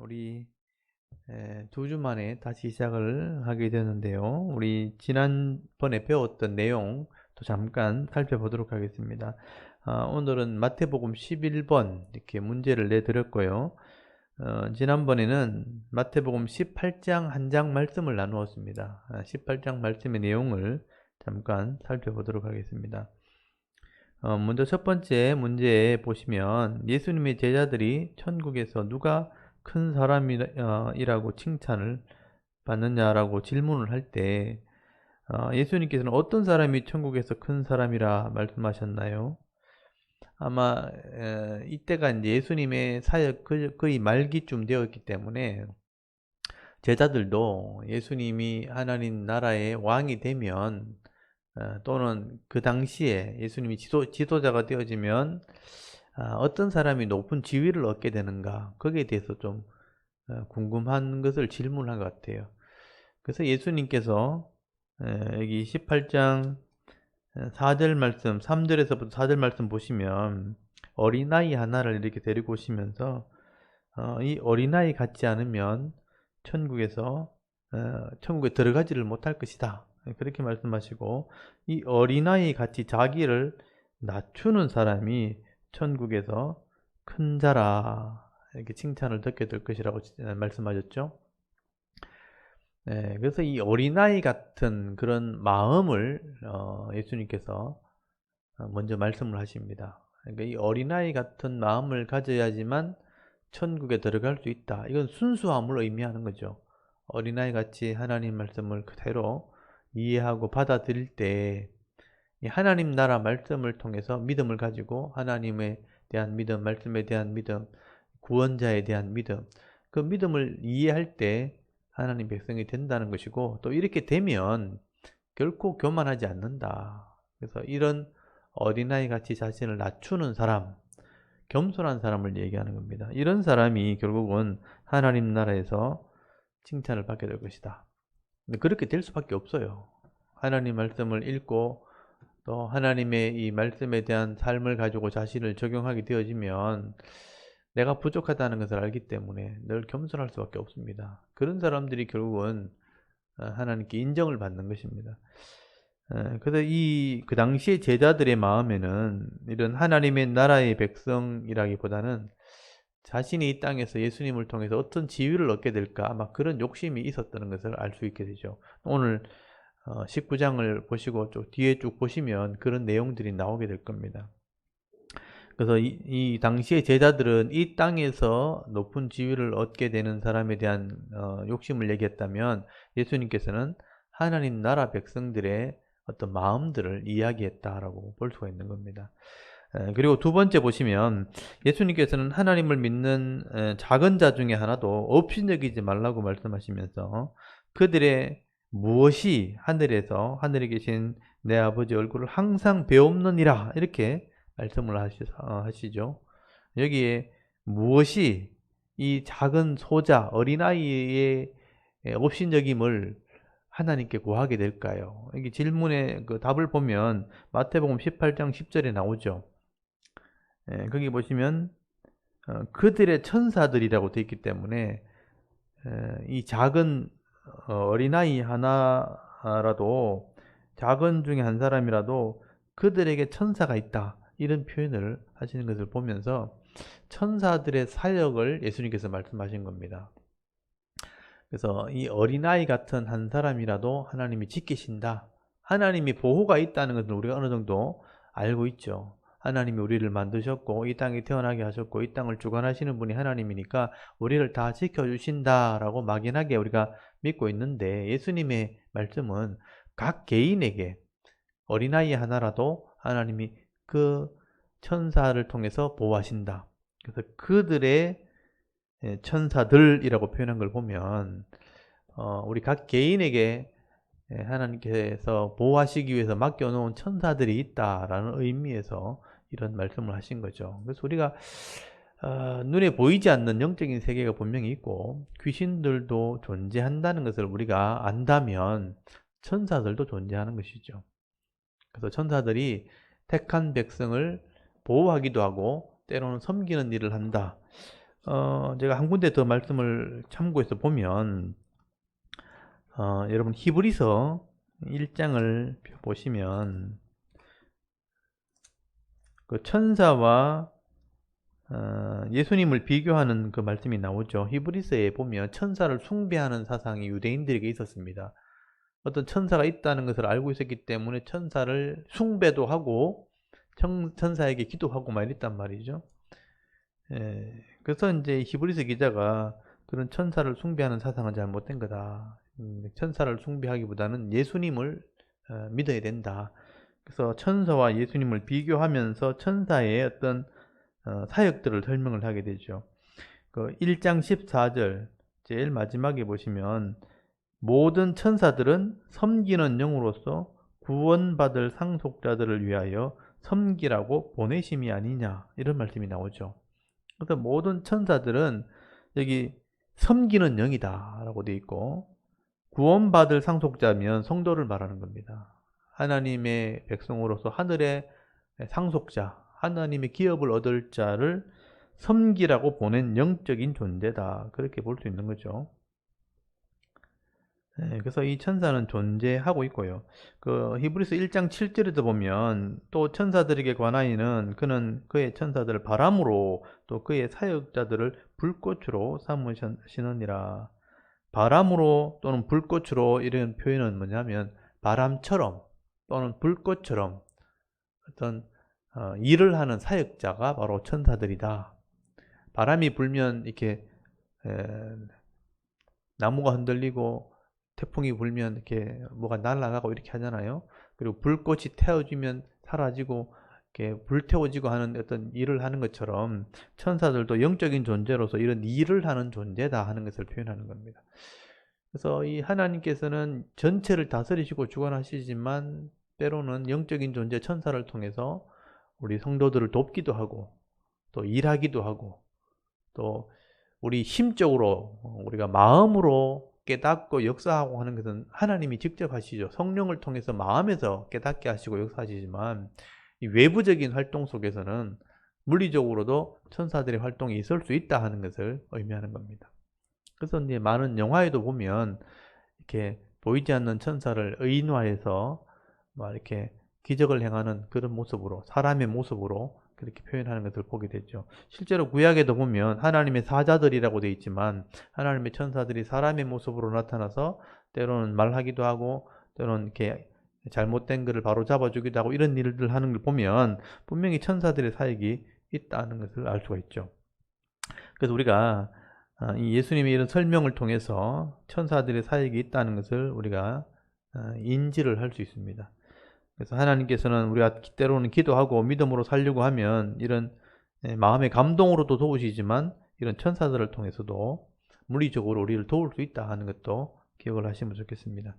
우리 2주 만에 다시 시작을 하게 되는데요. 우리 지난번에 배웠던 내용 또 잠깐 살펴보도록 하겠습니다. 오늘은 마태복음 11번 이렇게 문제를 내드렸고요. 지난번에는 마태복음 18장 한 장 말씀을 나누었습니다. 18장 말씀의 내용을 잠깐 살펴보도록 하겠습니다. 먼저 첫 번째 문제에 보시면 예수님의 제자들이 천국에서 누가 큰 사람이라고 칭찬을 받느냐라고 질문을 할 때 예수님께서는 어떤 사람이 천국에서 큰 사람이라 말씀하셨나요? 아마 이때가 이제 예수님의 사역 거의 말기쯤 되었기 때문에 제자들도 예수님이 하나님 나라의 왕이 되면 또는 그 당시에 예수님이 지도자가 되어지면 어떤 사람이 높은 지위를 얻게 되는가, 거기에 대해서 좀 궁금한 것을 질문한 것 같아요. 그래서 예수님께서 여기 18장 4절 말씀, 3절에서부터 4절 말씀 보시면 어린아이 하나를 이렇게 데리고 오시면서 이 어린아이 같지 않으면 천국에 들어가지를 못할 것이다, 그렇게 말씀하시고, 이 어린아이 같이 자기를 낮추는 사람이 천국에서 큰 자라, 이렇게 칭찬을 듣게 될 것이라고 말씀하셨죠. 그래서 이 어린아이 같은 그런 마음을 예수님께서 먼저 말씀을 하십니다. 그러니까 이 어린아이 같은 마음을 가져야지만 천국에 들어갈 수 있다. 이건 순수함을 의미하는 거죠. 어린아이 같이 하나님 말씀을 그대로 이해하고 받아들일 때 하나님 나라 말씀을 통해서 믿음을 가지고 하나님에 대한 믿음, 말씀에 대한 믿음, 구원자에 대한 믿음, 그 믿음을 이해할 때 하나님 백성이 된다는 것이고, 또 이렇게 되면 결코 교만하지 않는다. 그래서 이런 어린아이 같이 자신을 낮추는 사람, 겸손한 사람을 얘기하는 겁니다. 이런 사람이 결국은 하나님 나라에서 칭찬을 받게 될 것이다. 근데 그렇게 될 수밖에 없어요. 하나님 말씀을 읽고 또 하나님의 이 말씀에 대한 삶을 가지고 자신을 적용하게 되어지면 내가 부족하다는 것을 알기 때문에 늘 겸손할 수밖에 없습니다. 그런 사람들이 결국은 하나님께 인정을 받는 것입니다. 그래서 그 당시의 제자들의 마음에는 이런 하나님의 나라의 백성이라기보다는 자신이 이 땅에서 예수님을 통해서 어떤 지위를 얻게 될까, 아마 그런 욕심이 있었다는 것을 알 수 있게 되죠. 오늘 19장을 보시고 쭉 뒤에 쭉 보시면 그런 내용들이 나오게 될 겁니다. 그래서 이 당시의 제자들은 이 땅에서 높은 지위를 얻게 되는 사람에 대한 욕심을 얘기했다면, 예수님께서는 하나님 나라 백성들의 어떤 마음들을 이야기했다라고 볼 수가 있는 겁니다. 그리고 두 번째 보시면 예수님께서는 하나님을 믿는 작은 자 중에 하나도 업신여기지 말라고 말씀하시면서 그들의 무엇이 하늘에 계신 내 아버지 얼굴을 항상 배옵느니라, 이렇게 말씀을 하시죠. 여기에 무엇이 이 작은 소자, 어린아이의 업신여김을 하나님께 구하게 될까요? 여기 질문의 그 답을 보면 마태복음 18장 10절에 나오죠. 거기 보시면 그들의 천사들이라고 되어 있기 때문에 이 작은 어린아이 하나라도, 작은 중에 한 사람이라도 그들에게 천사가 있다, 이런 표현을 하시는 것을 보면서 천사들의 사역을 예수님께서 말씀하신 겁니다. 그래서 이 어린아이 같은 한 사람이라도 하나님이 지키신다, 하나님이 보호가 있다는 것을 우리가 어느 정도 알고 있죠. 하나님이 우리를 만드셨고 이 땅에 태어나게 하셨고 이 땅을 주관하시는 분이 하나님이니까 우리를 다 지켜주신다라고 막연하게 우리가 믿고 있는데, 예수님의 말씀은 각 개인에게 어린아이 하나라도 하나님이 그 천사를 통해서 보호하신다. 그래서 그들의 천사들이라고 표현한 걸 보면 우리 각 개인에게 하나님께서 보호하시기 위해서 맡겨놓은 천사들이 있다라는 의미에서 이런 말씀을 하신 거죠. 그래서 우리가 눈에 보이지 않는 영적인 세계가 분명히 있고 귀신들도 존재한다는 것을 우리가 안다면 천사들도 존재하는 것이죠. 그래서 천사들이 택한 백성을 보호하기도 하고 때로는 섬기는 일을 한다. 제가 한 군데 더 말씀을 참고해서 보면 여러분 히브리서 1장을 보시면 그 천사와 예수님을 비교하는 그 말씀이 나오죠. 히브리서에 보면 천사를 숭배하는 사상이 유대인들에게 있었습니다. 어떤 천사가 있다는 것을 알고 있었기 때문에 천사를 숭배도 하고 천사에게 기도하고 막 이랬단 말이죠. 그래서 이제 히브리서 기자가 그런 천사를 숭배하는 사상은 잘못된 거다. 천사를 숭배하기보다는 예수님을 믿어야 된다. 그래서 천사와 예수님을 비교하면서 천사의 어떤 사역들을 설명을 하게 되죠. 그 1장 14절 제일 마지막에 보시면 모든 천사들은 섬기는 영으로서 구원받을 상속자들을 위하여 섬기라고 보내심이 아니냐 이런 말씀이 나오죠. 그래서 모든 천사들은 여기 섬기는 영이다 라고 되어 있고 구원받을 상속자면 성도를 말하는 겁니다. 하나님의 백성으로서 하늘의 상속자, 하나님의 기업을 얻을 자를 섬기라고 보낸 영적인 존재다. 그렇게 볼 수 있는 거죠. 그래서 이 천사는 존재하고 있고요. 그 히브리서 1장 7절에도 보면 또 천사들에게 관하여는 그는 그의 천사들을 바람으로 또 그의 사역자들을 불꽃으로 삼으시느니라. 바람으로 또는 불꽃으로 이런 표현은 뭐냐면 바람처럼 또는 불꽃처럼 어떤 일을 하는 사역자가 바로 천사들이다. 바람이 불면 이렇게 나무가 흔들리고 태풍이 불면 이렇게 뭐가 날아가고 이렇게 하잖아요. 그리고 불꽃이 태워지면 사라지고 이렇게 불태워지고 하는 어떤 일을 하는 것처럼 천사들도 영적인 존재로서 이런 일을 하는 존재다 하는 것을 표현하는 겁니다. 그래서 이 하나님께서는 전체를 다스리시고 주관하시지만 때로는 영적인 존재 천사를 통해서 우리 성도들을 돕기도 하고 또 일하기도 하고 또 우리 심적으로 우리가 마음으로 깨닫고 역사하고 하는 것은 하나님이 직접 하시죠. 성령을 통해서 마음에서 깨닫게 하시고 역사하시지만 이 외부적인 활동 속에서는 물리적으로도 천사들의 활동이 있을 수 있다 하는 것을 의미하는 겁니다. 그래서 이제 많은 영화에도 보면 이렇게 보이지 않는 천사를 의인화해서 막 이렇게 기적을 행하는 그런 모습으로 사람의 모습으로 그렇게 표현하는 것을 보게 되죠. 실제로 구약에도 보면 하나님의 사자들이라고 되어 있지만 하나님의 천사들이 사람의 모습으로 나타나서 때로는 말하기도 하고 때로는 이렇게 잘못된 것을 바로 잡아주기도 하고 이런 일들 하는 걸 보면 분명히 천사들의 사역이 있다는 것을 알 수가 있죠. 그래서 우리가 이 예수님의 이런 설명을 통해서 천사들의 사역이 있다는 것을 우리가 인지를 할 수 있습니다. 그래서 하나님께서는 우리가 때로는 기도하고 믿음으로 살려고 하면 이런 마음의 감동으로도 도우시지만 이런 천사들을 통해서도 물리적으로 우리를 도울 수 있다 하는 것도 기억을 하시면 좋겠습니다.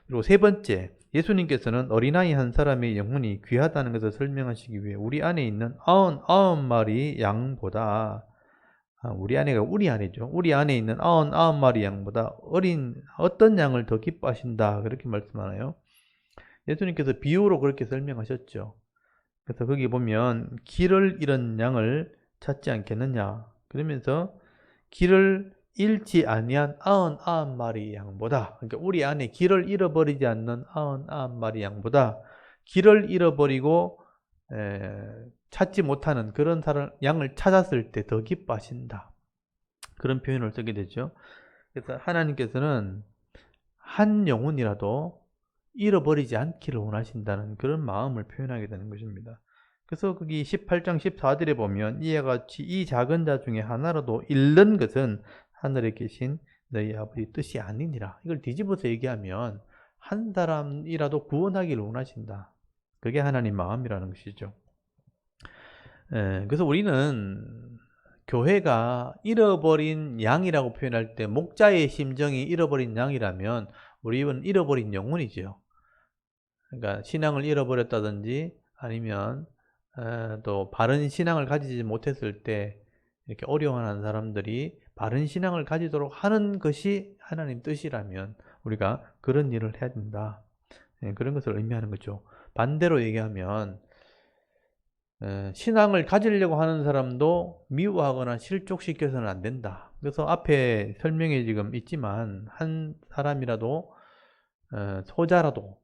그리고 세 번째, 예수님께서는 어린아이 한 사람의 영혼이 귀하다는 것을 설명하시기 위해 우리 안에 있는 99마리 양보다 우리 아내가 우리 아내죠. 우리 안에 있는 99마리 양보다 어린 어떤 양을 더 기뻐하신다 그렇게 말씀하나요? 예수님께서 비유로 그렇게 설명하셨죠. 그래서 거기 보면 길을 잃은 양을 찾지 않겠느냐 그러면서 길을 잃지 아니한 99마리 양보다 그러니까 우리 안에 길을 잃어버리지 않는 99마리 양보다 길을 잃어버리고 찾지 못하는 그런 양을 찾았을 때 더 기뻐하신다. 그런 표현을 쓰게 되죠. 그래서 하나님께서는 한 영혼이라도 잃어버리지 않기를 원하신다는 그런 마음을 표현하게 되는 것입니다. 그래서 거기 18장 14절에 보면 이와 같이 이 작은 자 중에 하나라도 잃는 것은 하늘에 계신 너희 아버지 뜻이 아니니라. 이걸 뒤집어서 얘기하면 한 사람이라도 구원하기를 원하신다. 그게 하나님 마음이라는 것이죠. 그래서 우리는 교회가 잃어버린 양이라고 표현할 때 목자의 심정이 잃어버린 양이라면 우리는 잃어버린 영혼이죠. 그러니까 신앙을 잃어버렸다든지 아니면 또 바른 신앙을 가지지 못했을 때 이렇게 어려워하는 사람들이 바른 신앙을 가지도록 하는 것이 하나님 뜻이라면 우리가 그런 일을 해야 된다. 그런 것을 의미하는 거죠. 반대로 얘기하면 신앙을 가지려고 하는 사람도 미워하거나 실족시켜서는 안 된다. 그래서 앞에 설명에 지금 있지만 한 사람이라도 소자라도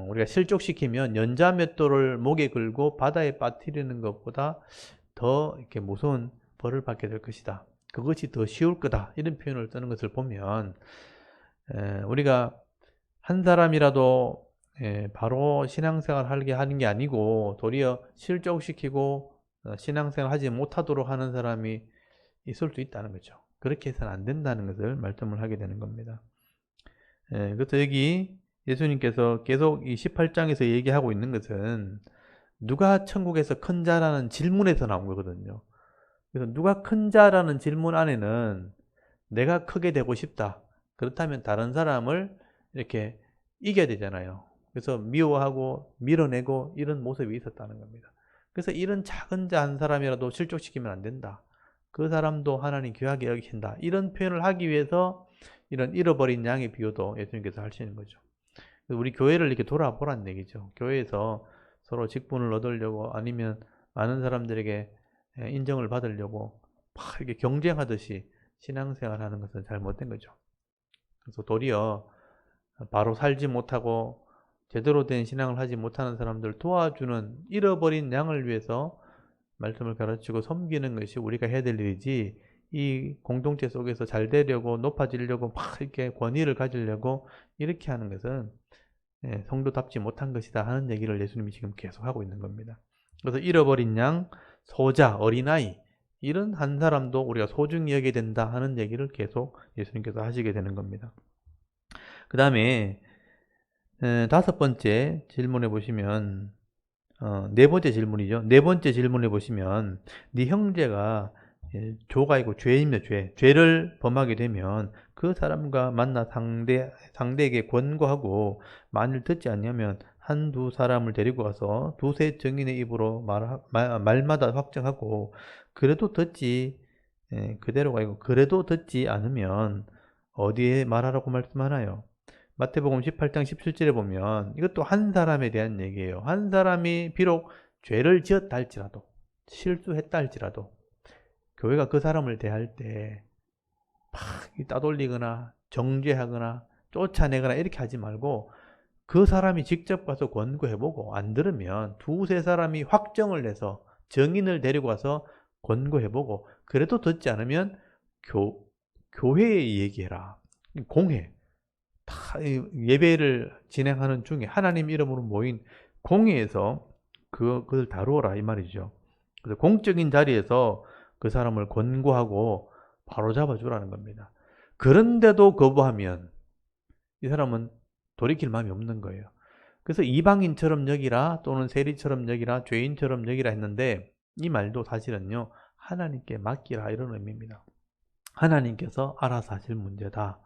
우리가 실족시키면 연자 몇 돌을 목에 걸고 바다에 빠뜨리는 것보다 더 이렇게 무서운 벌을 받게 될 것이다. 그것이 더 쉬울 거다. 이런 표현을 쓰는 것을 보면 우리가 한 사람이라도 바로 신앙생활 하게 하는 게 아니고 도리어 실족시키고 신앙생활 하지 못하도록 하는 사람이 있을 수 있다는 거죠. 그렇게 해서는 안 된다는 것을 말씀을 하게 되는 겁니다. 그래서 여기 예수님께서 계속 이 18장에서 얘기하고 있는 것은 누가 천국에서 큰 자라는 질문에서 나온 거거든요. 그래서 누가 큰 자라는 질문 안에는 내가 크게 되고 싶다. 그렇다면 다른 사람을 이렇게 이겨야 되잖아요. 그래서 미워하고 밀어내고 이런 모습이 있었다는 겁니다. 그래서 이런 작은 자 한 사람이라도 실족시키면 안 된다. 그 사람도 하나님 귀하게 여기신다. 이런 표현을 하기 위해서 이런 잃어버린 양의 비유도 예수님께서 하시는 거죠. 우리 교회를 이렇게 돌아보라는 얘기죠. 교회에서 서로 직분을 얻으려고 아니면 많은 사람들에게 인정을 받으려고 막 이렇게 경쟁하듯이 신앙생활 하는 것은 잘못된 거죠. 그래서 도리어 바로 살지 못하고 제대로 된 신앙을 하지 못하는 사람들 도와주는 잃어버린 양을 위해서 말씀을 가르치고 섬기는 것이 우리가 해야 될 일이지, 이 공동체 속에서 잘 되려고 높아지려고 막 이렇게 권위를 가지려고 이렇게 하는 것은 성도답지 못한 것이다 하는 얘기를 예수님이 지금 계속 하고 있는 겁니다. 그래서 잃어버린 양, 소자, 어린아이 이런 한 사람도 우리가 소중히 여겨야 된다 하는 얘기를 계속 예수님께서 하시게 되는 겁니다. 그 다음에 5번째 질문해 보시면 네 번째 질문이죠. 네 번째 질문해 보시면 네 형제가 조가 아니고 죄입니다. 죄를 범하게 되면 그 사람과 만나 상대에게 권고하고 만일 듣지 않으면 한두 사람을 데리고 가서 두세 증인의 입으로 말마다 확정하고 그래도 듣지 그대로가 아니고 그래도 듣지 않으면 어디에 말하라고 말씀하나요? 마태복음 18장 17절에 보면 이것도 한 사람에 대한 얘기예요. 한 사람이 비록 죄를 지었다 할지라도 실수했다 할지라도 교회가 그 사람을 대할 때 막 따돌리거나 정죄하거나 쫓아내거나 이렇게 하지 말고 그 사람이 직접 가서 권고해보고 안 들으면 두세 사람이 확정을 내서 증인을 데리고 와서 권고해보고 그래도 듣지 않으면 교회에 얘기해라. 공회. 다 예배를 진행하는 중에 하나님 이름으로 모인 공회에서 그걸 다루어라 이 말이죠. 그래서 공적인 자리에서 그 사람을 권고하고 바로 잡아주라는 겁니다. 그런데도 거부하면 이 사람은 돌이킬 마음이 없는 거예요. 그래서 이방인처럼 여기라 또는 세리처럼 여기라 죄인처럼 여기라 했는데 이 말도 사실은요 하나님께 맡기라 이런 의미입니다. 하나님께서 알아서 하실 문제다.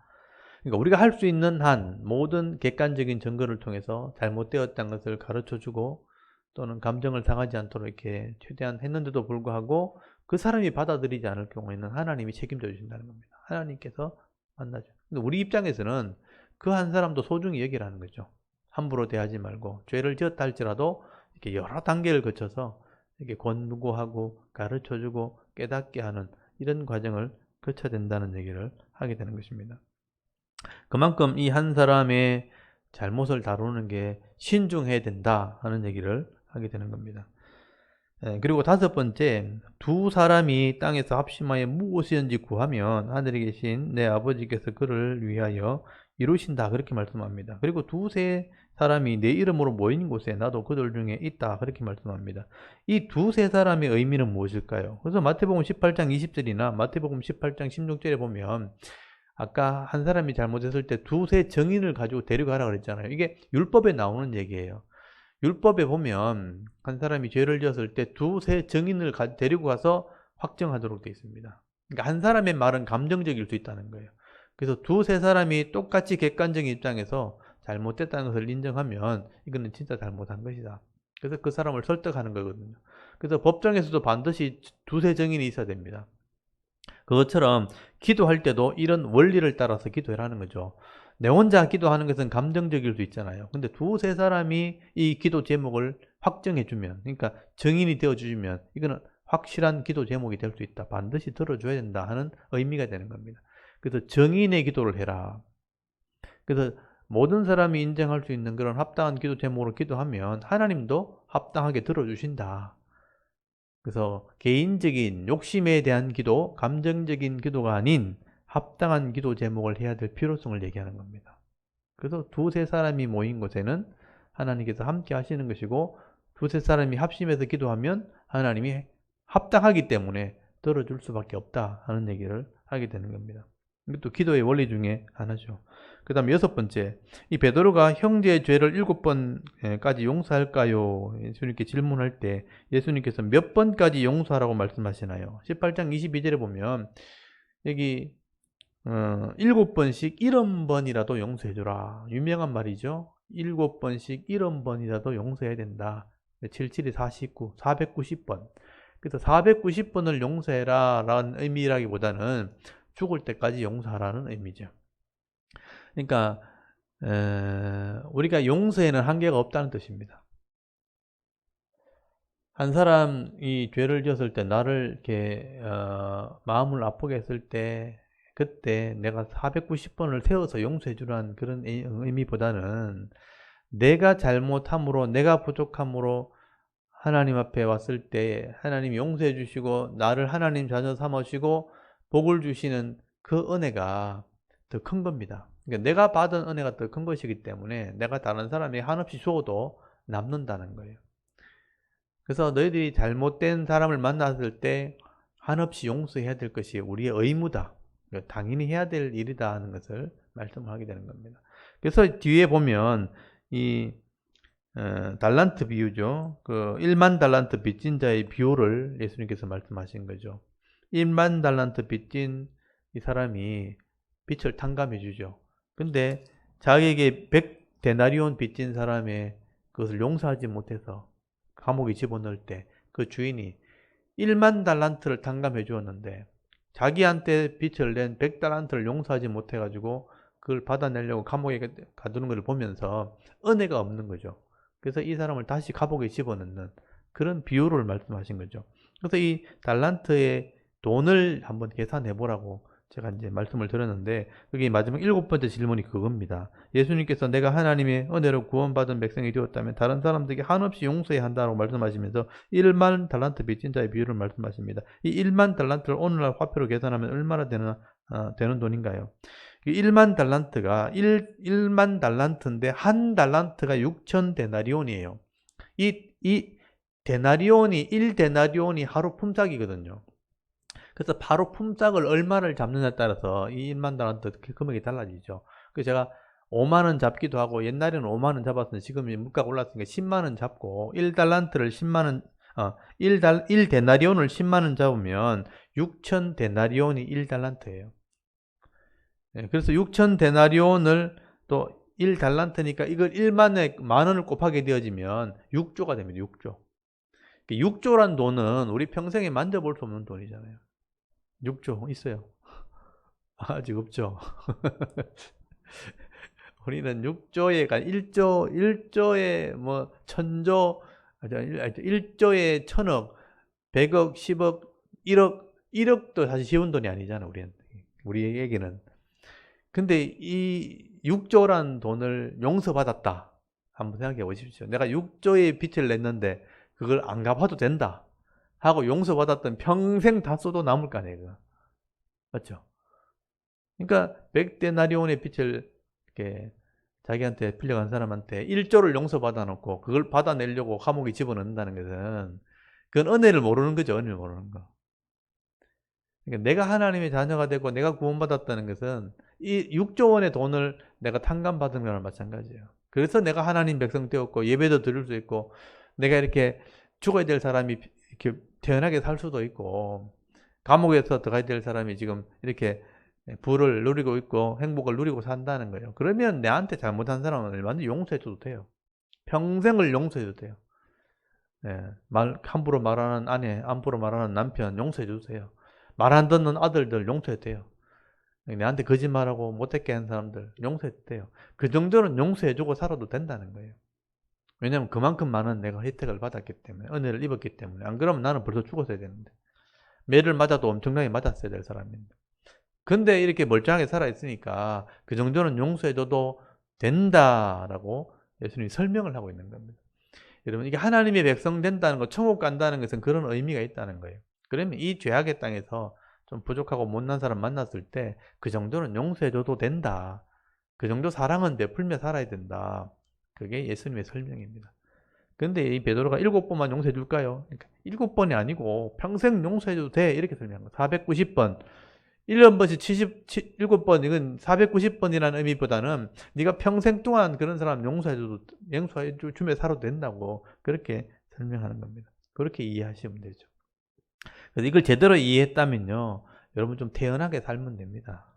그러니까 우리가 할 수 있는 한 모든 객관적인 증거를 통해서 잘못되었다는 것을 가르쳐주고 또는 감정을 상하지 않도록 이렇게 최대한 했는데도 불구하고 그 사람이 받아들이지 않을 경우에는 하나님이 책임져 주신다는 겁니다. 하나님께서 만나죠. 근데 우리 입장에서는 그 한 사람도 소중히 여기라는 거죠. 함부로 대하지 말고 죄를 지었다 할지라도 이렇게 여러 단계를 거쳐서 이렇게 권고하고 가르쳐주고 깨닫게 하는 이런 과정을 거쳐야 된다는 얘기를 하게 되는 것입니다. 그만큼 이 한 사람의 잘못을 다루는 게 신중해야 된다 하는 얘기를 하게 되는 겁니다. 그리고 5번째, 두 사람이 땅에서 합심하여 무엇이든지 구하면 하늘에 계신 내 아버지께서 그를 위하여 이루신다 그렇게 말씀합니다. 그리고 두세 사람이 내 이름으로 모인 곳에 나도 그들 중에 있다 그렇게 말씀합니다. 이 두세 사람의 의미는 무엇일까요? 그래서 마태복음 18장 20절이나 마태복음 18장 16절에 보면 아까 한 사람이 잘못했을 때 두세 증인을 가지고 데려가라 그랬잖아요. 이게 율법에 나오는 얘기예요. 율법에 보면 한 사람이 죄를 지었을 때 두세 증인을 데리고 가서 확정하도록 되어 있습니다. 그러니까 한 사람의 말은 감정적일 수 있다는 거예요. 그래서 두세 사람이 똑같이 객관적인 입장에서 잘못됐다는 것을 인정하면 이거는 진짜 잘못한 것이다. 그래서 그 사람을 설득하는 거거든요. 그래서 법정에서도 반드시 두세 증인이 있어야 됩니다. 그것처럼 기도할 때도 이런 원리를 따라서 기도하라는 거죠. 내 혼자 기도하는 것은 감정적일 수 있잖아요. 근데 두세 사람이 이 기도 제목을 확정해주면, 그러니까 정인이 되어주면 이거는 확실한 기도 제목이 될 수 있다. 반드시 들어줘야 된다 하는 의미가 되는 겁니다. 그래서 정인의 기도를 해라. 그래서 모든 사람이 인정할 수 있는 그런 합당한 기도 제목으로 기도하면 하나님도 합당하게 들어주신다. 그래서 개인적인 욕심에 대한 기도, 감정적인 기도가 아닌 합당한 기도 제목을 해야 될 필요성을 얘기하는 겁니다. 그래서 두세 사람이 모인 곳에는 하나님께서 함께 하시는 것이고, 두세 사람이 합심해서 기도하면 하나님이 합당하기 때문에 들어줄 수밖에 없다 하는 얘기를 하게 되는 겁니다. 이것도 기도의 원리 중에 하나죠. 그 다음에 6번째, 이 베드로가 형제의 죄를 7번까지 용서할까요? 예수님께 질문할 때 예수님께서 몇 번까지 용서하라고 말씀하시나요? 18장 22절에 보면 여기 7번씩 70번이라도 용서해주라. 유명한 말이죠. 7번씩 70번이라도 용서해야 된다. 77이 49, 490번. 그래서 490번을 용서해라 라는 의미라기보다는 죽을 때까지 용서하라는 의미죠. 그러니까 우리가 용서에는 한계가 없다는 뜻입니다. 한 사람이 죄를 지었을 때, 나를 이렇게 마음을 아프게 했을 때, 그때 내가 490번을 세워서 용서해 주라는 그런 의미보다는 내가 잘못함으로, 내가 부족함으로 하나님 앞에 왔을 때 하나님이 용서해 주시고 나를 하나님 자녀 삼으시고 복을 주시는 그 은혜가 더 큰 겁니다. 그러니까 내가 받은 은혜가 더 큰 것이기 때문에 내가 다른 사람이 한없이 주어도 남는다는 거예요. 그래서 너희들이 잘못된 사람을 만났을 때 한없이 용서해야 될 것이 우리의 의무다. 당연히 해야 될 일이다 하는 것을 말씀하게 되는 겁니다. 그래서 뒤에 보면 이 달란트 비유죠. 그 1만 달란트 빚진 자의 비유를 예수님께서 말씀하신 거죠. 1만 달란트 빚진 이 사람이 빚을 탕감해 주죠. 근데 자기에게 100데나리온 빚진 사람의 그것을 용서하지 못해서 감옥에 집어넣을 때 그 주인이 1만 달란트를 탕감해 주었는데 자기한테 빚을 낸 100달란트를 용서하지 못해가지고 그걸 받아내려고 감옥에 가두는 것을 보면서 은혜가 없는 거죠. 그래서 이 사람을 다시 감옥에 집어넣는 그런 비유를 말씀하신 거죠. 그래서 이 달란트의 돈을 한번 계산해 보라고 제가 이제 말씀을 드렸는데, 여기 마지막 7번째 질문이 그겁니다. 예수님께서 내가 하나님의 은혜로 구원받은 백성이 되었다면 다른 사람들에게 한없이 용서해야 한다고 말씀하시면서 1만 달란트 빚진 자의 비유를 말씀하십니다. 이 1만 달란트를 오늘날 화폐로 계산하면 얼마나 되는 돈인가요? 1만 달란트가 1만 달란트인데 한 달란트가 6,000데나리온이에요. 이 데나리온이 1데나리온이 하루 품삯이거든요. 그래서 바로 품삯을 얼마를 잡느냐에 따라서 이 1만 달란트 금액이 달라지죠. 그래서 제가 5만 원 잡기도 하고, 옛날에는 5만 원 잡았는데 지금 물가가 올랐으니까 10만 원 잡고 1달란트를 10만 원 1데나리온을 10만 원 잡으면 6,000데나리온이 1달란트예요. 그래서 6,000데나리온을 또 1달란트니까 이걸 1만에 만 원을 곱하게 되어지면 6조가 됩니다. 6조. 6조란 돈은 우리 평생에 만져볼 수 없는 돈이잖아요. 6조 있어요? 아직 없죠. 우리는 6조에 1조에 뭐 1000조, 1조에 1000억, 100억, 10억, 1억도 사실 쉬운 돈이 아니잖아, 우리에게는. 근데 이 6조란 돈을 용서받았다. 한번 생각해 보십시오. 내가 6조의 빚을 냈는데 그걸 안 갚아도 된다 하고 용서받았던, 평생 다 써도 남을 거 아니에요. 맞죠? 그러니까 100데나리온의 빚을 이렇게 자기한테 빌려간 사람한테 1조를 용서받아 놓고 그걸 받아내려고 감옥에 집어넣는다는 것은 그건 은혜를 모르는 거죠. 은혜를 모르는 거. 그러니까 내가 하나님의 자녀가 되고 내가 구원받았다는 것은 이 6조 원의 돈을 내가 탕감받은 거랑 마찬가지예요. 그래서 내가 하나님 백성 되었고 예배도 드릴 수 있고, 내가 이렇게 죽어야 될 사람이 이렇게 태연하게 살 수도 있고, 감옥에서 들어가야 될 사람이 지금 이렇게 부를 누리고 있고 행복을 누리고 산다는 거예요. 그러면 내한테 잘못한 사람은 얼마든지 용서해줘도 돼요. 평생을 용서해도 돼요. 함부로 말하는 아내, 함부로 말하는 남편 용서해주세요. 말 안 듣는 아들들 용서해도 돼요. 내한테 거짓말하고 못했게 한 사람들 용서해도 돼요. 그 정도는 용서해주고 살아도 된다는 거예요. 왜냐면 그만큼 많은 내가 혜택을 받았기 때문에, 은혜를 입었기 때문에. 안 그러면 나는 벌써 죽었어야 되는데, 매를 맞아도 엄청나게 맞았어야 될 사람인데. 근데 이렇게 멀쩡하게 살아있으니까 그 정도는 용서해줘도 된다라고 예수님이 설명을 하고 있는 겁니다. 여러분, 이게 하나님의 백성 된다는 것, 천국 간다는 것은 그런 의미가 있다는 거예요. 그러면 이 죄악의 땅에서 좀 부족하고 못난 사람 만났을 때 그 정도는 용서해줘도 된다. 그 정도 사랑은 베풀며 살아야 된다. 그게 예수님의 설명입니다. 근데 이 베드로가 7번만 용서해 줄까요? 그러니까 7번이 아니고 평생 용서해 줘도 돼. 이렇게 설명한 거예요. 490번. 1년 번씩 77번, 이건 490번이라는 의미보다는 네가 평생 동안 그런 사람 용서해 주며 살아도 된다고 그렇게 설명하는 겁니다. 그렇게 이해하시면 되죠. 그래서 이걸 제대로 이해했다면요, 여러분 좀 태연하게 살면 됩니다.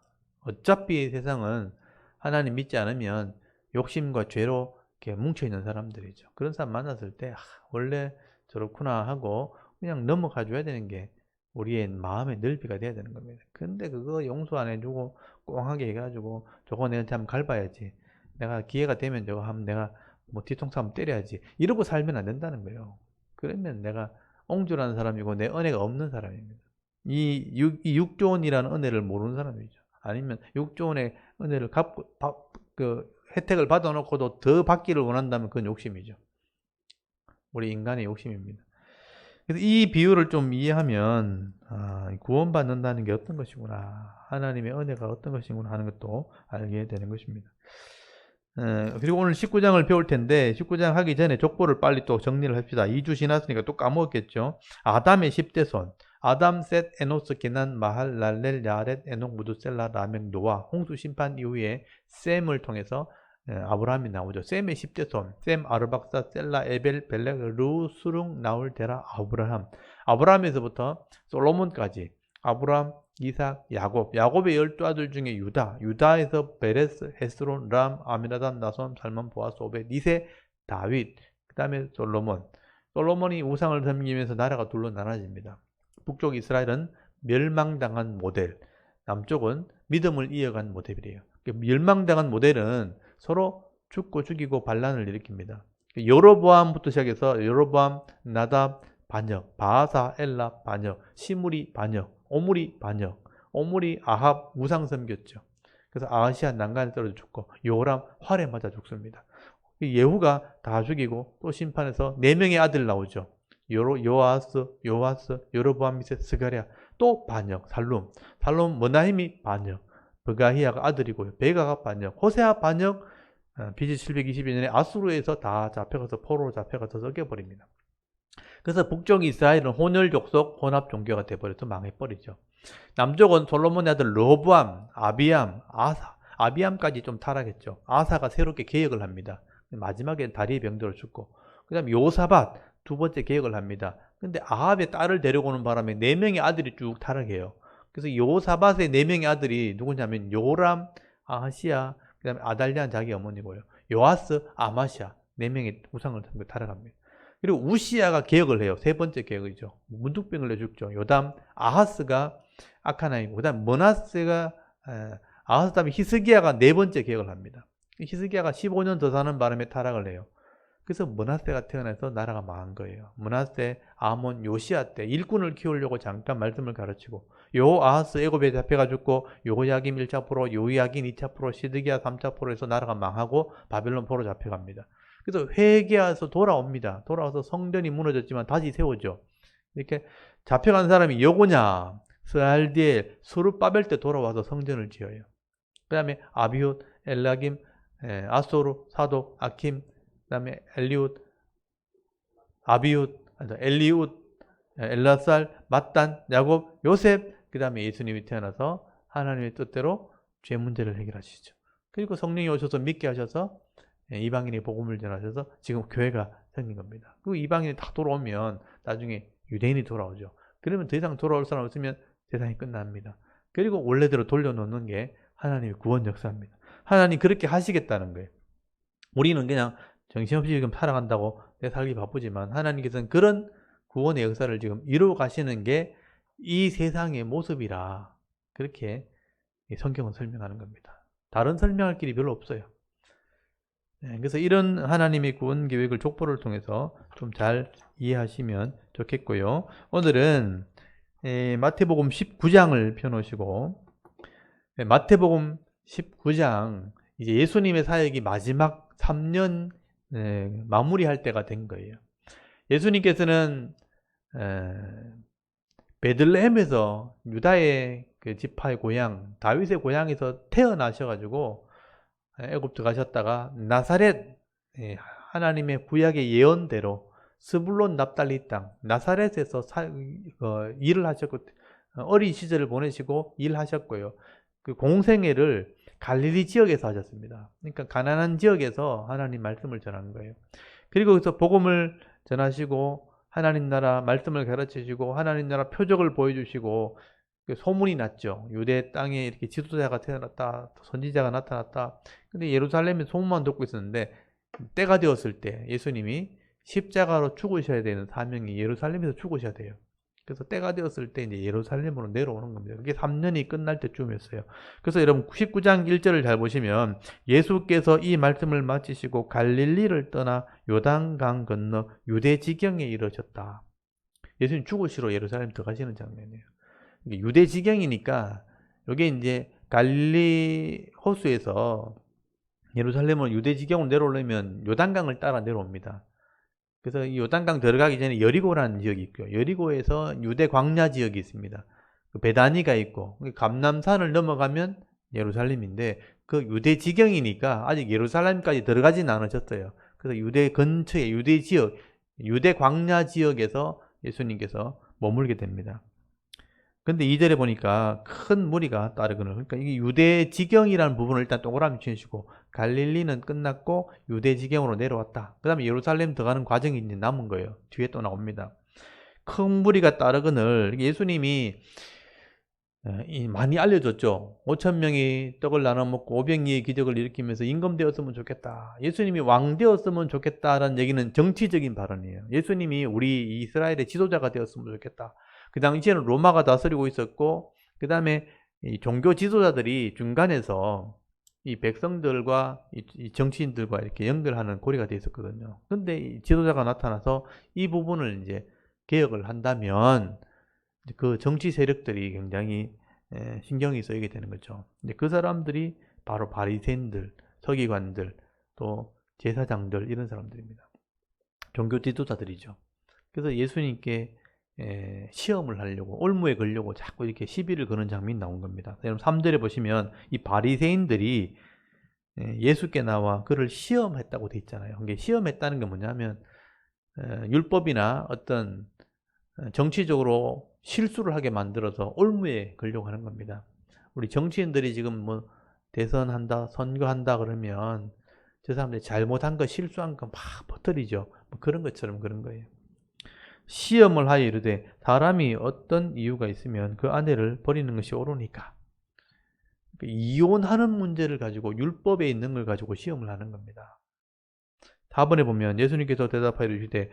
어차피 세상은 하나님 믿지 않으면 욕심과 죄로 이렇게 뭉쳐있는 사람들이죠. 그런 사람 만났을 때 원래 저렇구나 하고 그냥 넘어가 줘야 되는 게 우리의 마음의 넓이가 돼야 되는 겁니다. 근데 그거 용서 안 해주고 꽁하게 해가지고 저거 내가 참 갈봐야지, 내가 기회가 되면 저거 하면 내가 뭐 뒤통수 한번 때려야지, 이러고 살면 안 된다는 거예요. 그러면 내가 옹졸한 사람이고 내 은혜가 없는 사람입니다. 이 6조 원이라는 은혜를 모르는 사람이죠. 아니면 6조 원의 은혜를 혜택을 받아놓고도 더 받기를 원한다면 그건 욕심이죠. 우리 인간의 욕심입니다. 그래서 이 비유를 좀 이해하면 구원받는다는 게 어떤 것이구나, 하나님의 은혜가 어떤 것이구나 하는 것도 알게 되는 것입니다. 그리고 오늘 19장을 배울 텐데 19장 하기 전에 족보를 빨리 또 정리를 합시다. 2주 지났으니까 또 까먹었겠죠. 아담의 10대 손, 아담, 셋, 에노스, 게난, 마할, 랄렐, 야렛, 에녹, 무두셀라, 라멕, 노아. 홍수 심판 이후에 셈을 통해서 아브라함이 나오죠. 셈의 10대 손, 셈, 아르박사, 셀라, 에벨, 벨렉, 루, 수룽, 나울, 데라, 아브라함. 아브라함에서부터 솔로몬까지 아브라함, 이삭, 야곱. 야곱의 12아들 중에 유다. 유다에서 베레스, 헤스론, 람, 아미나답, 나손, 살몬, 보아스, 오벳, 니세, 다윗. 그 다음에 솔로몬. 솔로몬이 우상을 섬기면서 나라가 둘로 나눠집니다. 북쪽 이스라엘은 멸망당한 모델, 남쪽은 믿음을 이어간 모델이에요. 멸망당한 모델은 서로 죽고 죽이고 반란을 일으킵니다. 여로보암부터 시작해서 여로보암, 나답, 반역, 바하사, 엘라, 반역, 시므리, 반역, 오므리, 반역. 오므리, 아합, 우상 섬겼죠. 그래서 아하시아 난간에 떨어져 죽고 요람 활에 맞아 죽습니다. 예후가 다 죽이고 또 심판해서 4명의 아들 나오죠. 요아스, 여로보암 밑에 스가랴, 또 반역, 살룸 머나힘이 반역, 브가히아가 아들이고요. 베가가 반역, 호세아 반역. BC 722년에 아수르에서 다 잡혀가서 포로로 잡혀가서 썩여버립니다. 그래서 북쪽 이스라엘은 혼혈 족속 혼합 종교가 돼버려서 망해버리죠. 남쪽은 솔로몬의 아들 르호보암, 아비암, 아사, 아비암까지 좀 타락했죠. 아사가 새롭게 개혁을 합니다. 마지막에 다리의 병들어 죽고, 그 다음에 요사밧 두 번째 개혁을 합니다. 근데 아합의 딸을 데려오는 바람에 4명의 아들이 쭉 타락해요. 그래서 요사밧의 4명의 아들이 누구냐면 요람, 아하시아, 그 다음에 아달리안 자기 어머니고요. 요아스, 아마시아, 4명의 우상을 섬기고 타락합니다. 그리고 우시아가 개혁을 해요. 3번째 개혁이죠. 문둥병을 내 죽죠. 요담, 아하스가 아카나이고, 그 다음 머나세가, 아하스 다음에 히스기야가 4번째 개혁을 합니다. 히스기야가 15년 더 사는 바람에 타락을 해요. 그래서 머나세가 태어나서 나라가 망한 거예요. 머나세, 아몬, 요시아 때 일꾼을 키우려고 잠깐 말씀을 가르치고, 요아하스 애굽에 잡혀가 죽고, 요야김 1차 포로, 요야긴 2차 포로, 시드기야 3차 포로에서 나라가 망하고 바벨론 포로 잡혀갑니다. 그래서 회개해서 돌아옵니다. 돌아와서 성전이 무너졌지만 다시 세워져. 이렇게 잡혀간 사람이 여고냐, 스알디엘, 스룹바벨 때 돌아와서 성전을 지어요. 그 다음에 아비훗, 엘라김, 아소르, 사독, 아킴, 그 다음에 엘리훗, 아비훗, 엘리훗, 엘라살, mat단, 야곱, 요셉, 그 다음에 예수님이 태어나서 하나님의 뜻대로 죄 문제를 해결하시죠. 그리고 성령이 오셔서 믿게 하셔서 이방인의 복음을 전하셔서 지금 교회가 생긴 겁니다. 그리고 이방인이 다 돌아오면 나중에 유대인이 돌아오죠. 그러면 더 이상 돌아올 사람 없으면 세상이 끝납니다. 그리고 원래대로 돌려놓는 게 하나님의 구원 역사입니다. 하나님 그렇게 하시겠다는 거예요. 우리는 그냥 정신없이 지금 살아간다고 내 살기 바쁘지만 하나님께서는 그런 구원의 역사를 지금 이루어 가시는 게 이 세상의 모습이라 그렇게 성경은 설명하는 겁니다. 다른 설명할 길이 별로 없어요. 그래서 이런 하나님의 구원 계획을 족보를 통해서 좀 잘 이해하시면 좋겠고요. 오늘은 마태복음 19장을 펴놓으시고, 마태복음 19장, 이제 예수님의 사역이 마지막 3년 마무리할 때가 된 거예요. 예수님께서는 베들레헴에서 유다의 그 지파의 고향, 다윗의 고향에서 태어나셔가지고 애굽도 가셨다가 나사렛, 하나님의 구약의 예언대로 스불론 납달리 땅 나사렛에서 일을 하셨고, 어린 시절을 보내시고 일하셨고요. 그 공생애를 갈릴리 지역에서 하셨습니다. 그러니까 가난한 지역에서 하나님 말씀을 전한 거예요. 그리고 거기서 복음을 전하시고 하나님 나라 말씀을 가르치시고 하나님 나라 표적을 보여주시고, 소문이 났죠. 유대 땅에 이렇게 지도자가 태어났다, 선지자가 나타났다. 근데 예루살렘에 소문만 듣고 있었는데, 때가 되었을 때 예수님이 십자가로 죽으셔야 되는 사명이 예루살렘에서 죽으셔야 돼요. 그래서 때가 되었을 때 이제 예루살렘으로 내려오는 겁니다. 그게 3년이 끝날 때쯤이었어요. 그래서 여러분 19장 1절을 잘 보시면, 예수께서 이 말씀을 마치시고 갈릴리를 떠나 요단강 건너 유대 지경에 이르셨다. 예수님 죽으시러 예루살렘 들어가시는 장면이에요. 유대 지경이니까 이게 이제 갈릴리 호수에서 예루살렘으로 유대 지경으로 내려오려면 요단강을 따라 내려옵니다. 그래서 이 요단강 들어가기 전에 여리고라는 지역이 있고요. 여리고에서 유대 광야 지역이 있습니다. 베다니가 있고, 감람산을 넘어가면 예루살렘인데, 그 유대 지경이니까 아직 예루살렘까지 들어가진 않으셨어요. 그래서 유대 근처에 유대 지역, 유대 광야 지역에서 예수님께서 머물게 됩니다. 근데 2절에 보니까 큰 무리가 따르거늘, 그러니까 이게 유대 지경이라는 부분을 일단 동그라미 치시고, 갈릴리는 끝났고 유대 지경으로 내려왔다. 그 다음에 예루살렘 들어가는 과정이 이제 남은 거예요. 뒤에 또 나옵니다. 큰 무리가 따르거늘, 예수님이 많이 알려줬죠. 5,000명이 떡을 나눠 먹고 500리의 기적을 일으키면서 임금되었으면 좋겠다. 예수님이 왕 되었으면 좋겠다라는 얘기는 정치적인 발언이에요. 예수님이 우리 이스라엘의 지도자가 되었으면 좋겠다. 그 당시에는 로마가 다스리고 있었고, 그 다음에 종교 지도자들이 중간에서 이 백성들과 이 정치인들과 이렇게 연결하는 고리가 되어 있었거든요. 근데 이 지도자가 나타나서 이 부분을 이제 개혁을 한다면 그 정치 세력들이 굉장히 신경이 쓰이게 되는 거죠. 근데 그 사람들이 바로 바리새인들, 서기관들, 또 제사장들, 이런 사람들입니다. 종교 지도자들이죠. 그래서 예수님께 시험을 하려고, 올무에 걸려고 자꾸 이렇게 시비를 거는 장면이 나온 겁니다. 여러분 3절에 보시면 이 바리새인들이 예수께 나와 그를 시험했다고 돼 있잖아요. 이게 시험했다는 게 뭐냐면 율법이나 어떤 정치적으로 실수를 하게 만들어서 올무에 걸려고 하는 겁니다. 우리 정치인들이 지금 뭐 대선한다, 선거한다 그러면 저 사람들이 잘못한 거, 실수한 거 막 퍼뜨리죠. 뭐 그런 것처럼 그런 거예요. 시험을 하여 이르되 사람이 어떤 이유가 있으면 그 아내를 버리는 것이 옳으니까. 이혼하는 문제를 가지고, 율법에 있는 걸 가지고 시험을 하는 겁니다. 4번에 보면 예수님께서 대답하여 이르시되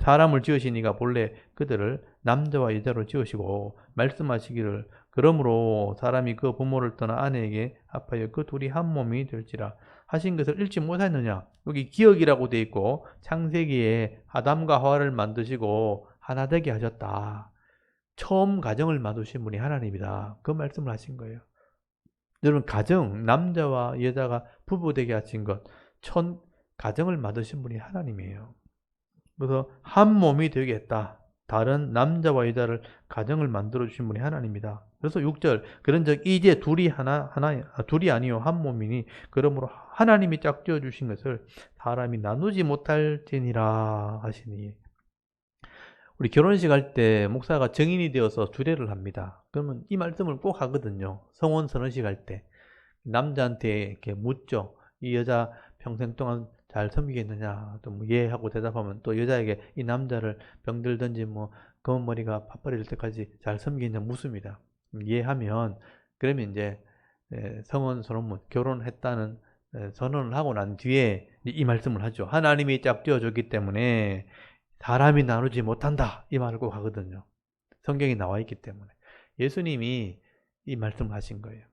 사람을 지으시니가 본래 그들을 남자와 여자로 지으시고 말씀하시기를 그러므로 사람이 그 부모를 떠나 아내에게 합하여 그 둘이 한 몸이 될지라 하신 것을 읽지 못하였느냐. 여기 기억이라고 되어 있고, 창세기에 아담과 하와를 만드시고 하나 되게 하셨다. 처음 가정을 만드신 분이 하나님이다. 그 말씀을 하신 거예요. 여러분, 가정, 남자와 여자가 부부 되게 하신 것, 가정을 만드신 분이 하나님이에요. 그래서 한 몸이 되겠다. 다른 남자와 여자를 가정을 만들어 주신 분이 하나님이다. 그래서 6절, 그런즉 이제 둘이 둘이 아니요 한 몸이니 그러므로 하나님이 짝지어 주신 것을 사람이 나누지 못할지니라 하시니. 우리 결혼식 할 때 목사가 정인이 되어서 주례를 합니다. 그러면 이 말씀을 꼭 하거든요. 성혼 선언식 할 때 남자한테 이렇게 묻죠. 이 여자 평생 동안 잘 섬기겠느냐, 또 뭐 예 하고 대답하면 또 여자에게 이 남자를 병들든지 뭐 검은 머리가 팥발이 될 때까지 잘 섬기느냐 묻습니다. 예 하면, 그러면 이제 성혼 선언문, 결혼했다는 선언을 하고 난 뒤에 이 말씀을 하죠. 하나님이 짝지어 줬기 때문에 사람이 나누지 못한다, 이 말을 꼭 하거든요. 성경에 나와 있기 때문에. 예수님이 이 말씀을 하신 거예요.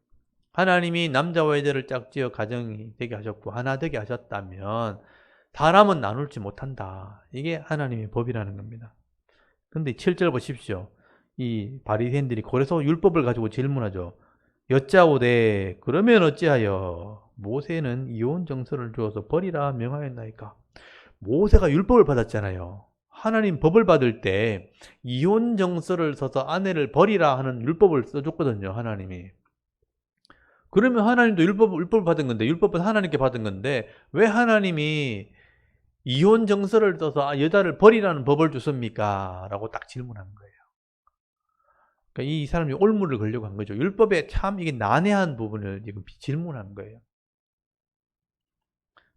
하나님이 남자와 여자를 짝지어 가정이 되게 하셨고 하나 되게 하셨다면 사람은 나눌지 못한다. 이게 하나님의 법이라는 겁니다. 근데 7절 보십시오. 이 바리새인들이 그래서 율법을 가지고 질문하죠. 여짜오되 그러면 어찌하여 모세는 이혼 정서를 주어서 버리라 명하였나이까. 모세가 율법을 받았잖아요. 하나님 법을 받을 때 이혼 정서를 써서 아내를 버리라 하는 율법을 써줬거든요. 하나님이. 그러면 하나님도 율법을 받은 건데, 율법은 하나님께 받은 건데 왜 하나님이 이혼 정서를 써서 여자를 버리라는 법을 줬습니까? 라고 딱 질문한 거예요. 그러니까 이 사람이 올무를 걸려고 한 거죠. 율법에 참 이게 난해한 부분을 지금 질문한 거예요.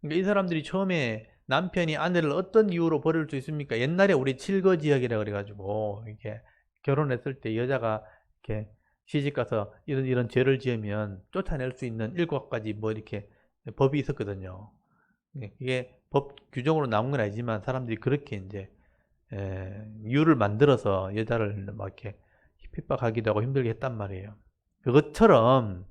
그러니까 이 사람들이 처음에 남편이 아내를 어떤 이유로 버릴 수 있습니까? 옛날에 우리 칠거지역이라 그래가지고 이렇게 결혼했을 때 여자가 이렇게 시집 가서 이런 죄를 지으면 쫓아낼 수 있는 7가지 뭐 이렇게 법이 있었거든요. 이게 법 규정으로 나온 건 아니지만 사람들이 그렇게 이제 이유를 만들어서 여자를 막 이렇게 핍박하기도 하고 힘들게 했단 말이에요. 그것처럼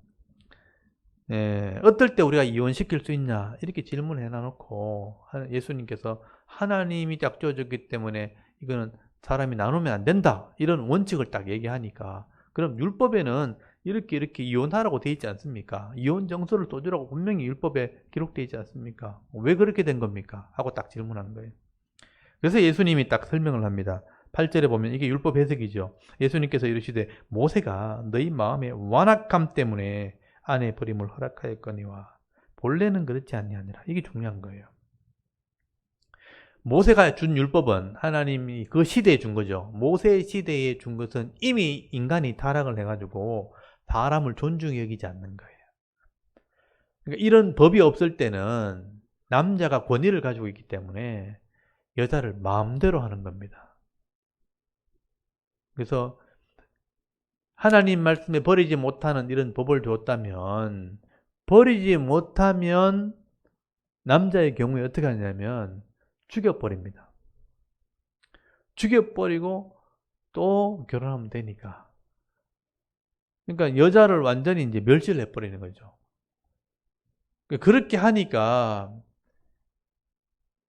어떨 때 우리가 이혼시킬 수 있냐 이렇게 질문을 해놔놓고 예수님께서 하나님이 딱 주어졌기 때문에 이거는 사람이 나누면 안 된다 이런 원칙을 딱 얘기하니까 그럼 율법에는 이렇게 이혼하라고 돼 있지 않습니까? 이혼 정서를 써주라고 분명히 율법에 기록되어 있지 않습니까? 왜 그렇게 된 겁니까? 하고 딱 질문한 거예요. 그래서 예수님이 딱 설명을 합니다. 8절에 보면 이게 율법 해석이죠. 예수님께서 이르시되 모세가 너희 마음의 완악함 때문에 아내 버림을 허락하였거니와 본래는 그렇지 아니하니라. 이게 중요한 거예요. 모세가 준 율법은 하나님이 그 시대에 준 거죠. 모세 시대에 준 것은 이미 인간이 타락을 해가지고 사람을 존중히 여기지 않는 거예요. 그러니까 이런 법이 없을 때는 남자가 권위를 가지고 있기 때문에 여자를 마음대로 하는 겁니다. 그래서 하나님 말씀에 버리지 못하는 이런 법을 줬다면 버리지 못하면 남자의 경우에 어떻게 하냐면 죽여버립니다. 죽여버리고 또 결혼하면 되니까. 그러니까 여자를 완전히 이제 멸시를 해버리는 거죠. 그렇게 하니까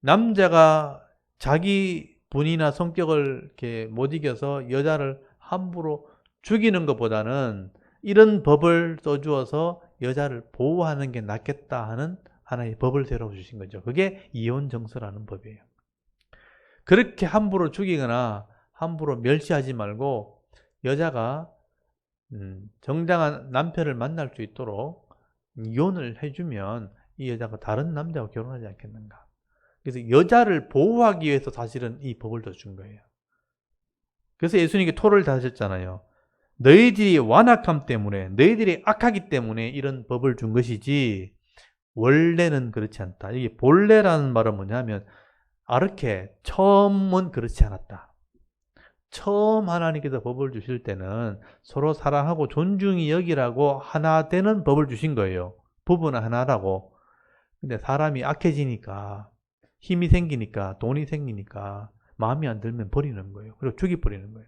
남자가 자기 분이나 성격을 이렇게 못 이겨서 여자를 함부로 죽이는 것보다는 이런 법을 써주어서 여자를 보호하는 게 낫겠다 하는 하나의 법을 세워주신 거죠. 그게 이혼정서라는 법이에요. 그렇게 함부로 죽이거나 함부로 멸시하지 말고 여자가 정당한 남편을 만날 수 있도록 이혼을 해주면 이 여자가 다른 남자와 결혼하지 않겠는가. 그래서 여자를 보호하기 위해서 사실은 이 법을 더 준 거예요. 그래서 예수님께 토를 다하셨잖아요. 너희들이 완악함 때문에 너희들이 악하기 때문에 이런 법을 준 것이지 원래는 그렇지 않다. 이게 본래라는 말은 뭐냐면 아르케 처음은 그렇지 않았다. 처음 하나님께서 법을 주실 때는 서로 사랑하고 존중히 여기라고 하나 되는 법을 주신 거예요. 부부는 하나라고. 근데 사람이 악해지니까 힘이 생기니까 돈이 생기니까 마음이 안 들면 버리는 거예요. 그리고 죽여버리는 거예요.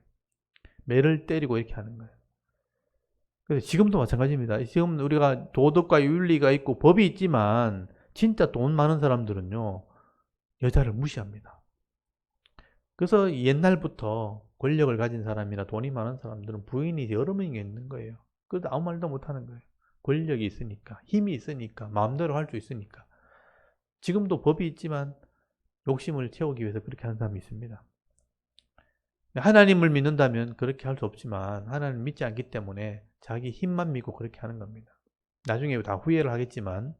매를 때리고 이렇게 하는 거예요. 그래서 지금도 마찬가지입니다. 지금 우리가 도덕과 윤리가 있고 법이 있지만 진짜 돈 많은 사람들은요 여자를 무시합니다. 그래서 옛날부터 권력을 가진 사람이나 돈이 많은 사람들은 부인이 여러 명이 있는 거예요. 그래도 아무 말도 못 하는 거예요. 권력이 있으니까, 힘이 있으니까, 마음대로 할 수 있으니까. 지금도 법이 있지만 욕심을 채우기 위해서 그렇게 하는 사람이 있습니다. 하나님을 믿는다면 그렇게 할 수 없지만 하나님을 믿지 않기 때문에 자기 힘만 믿고 그렇게 하는 겁니다. 나중에 다 후회를 하겠지만.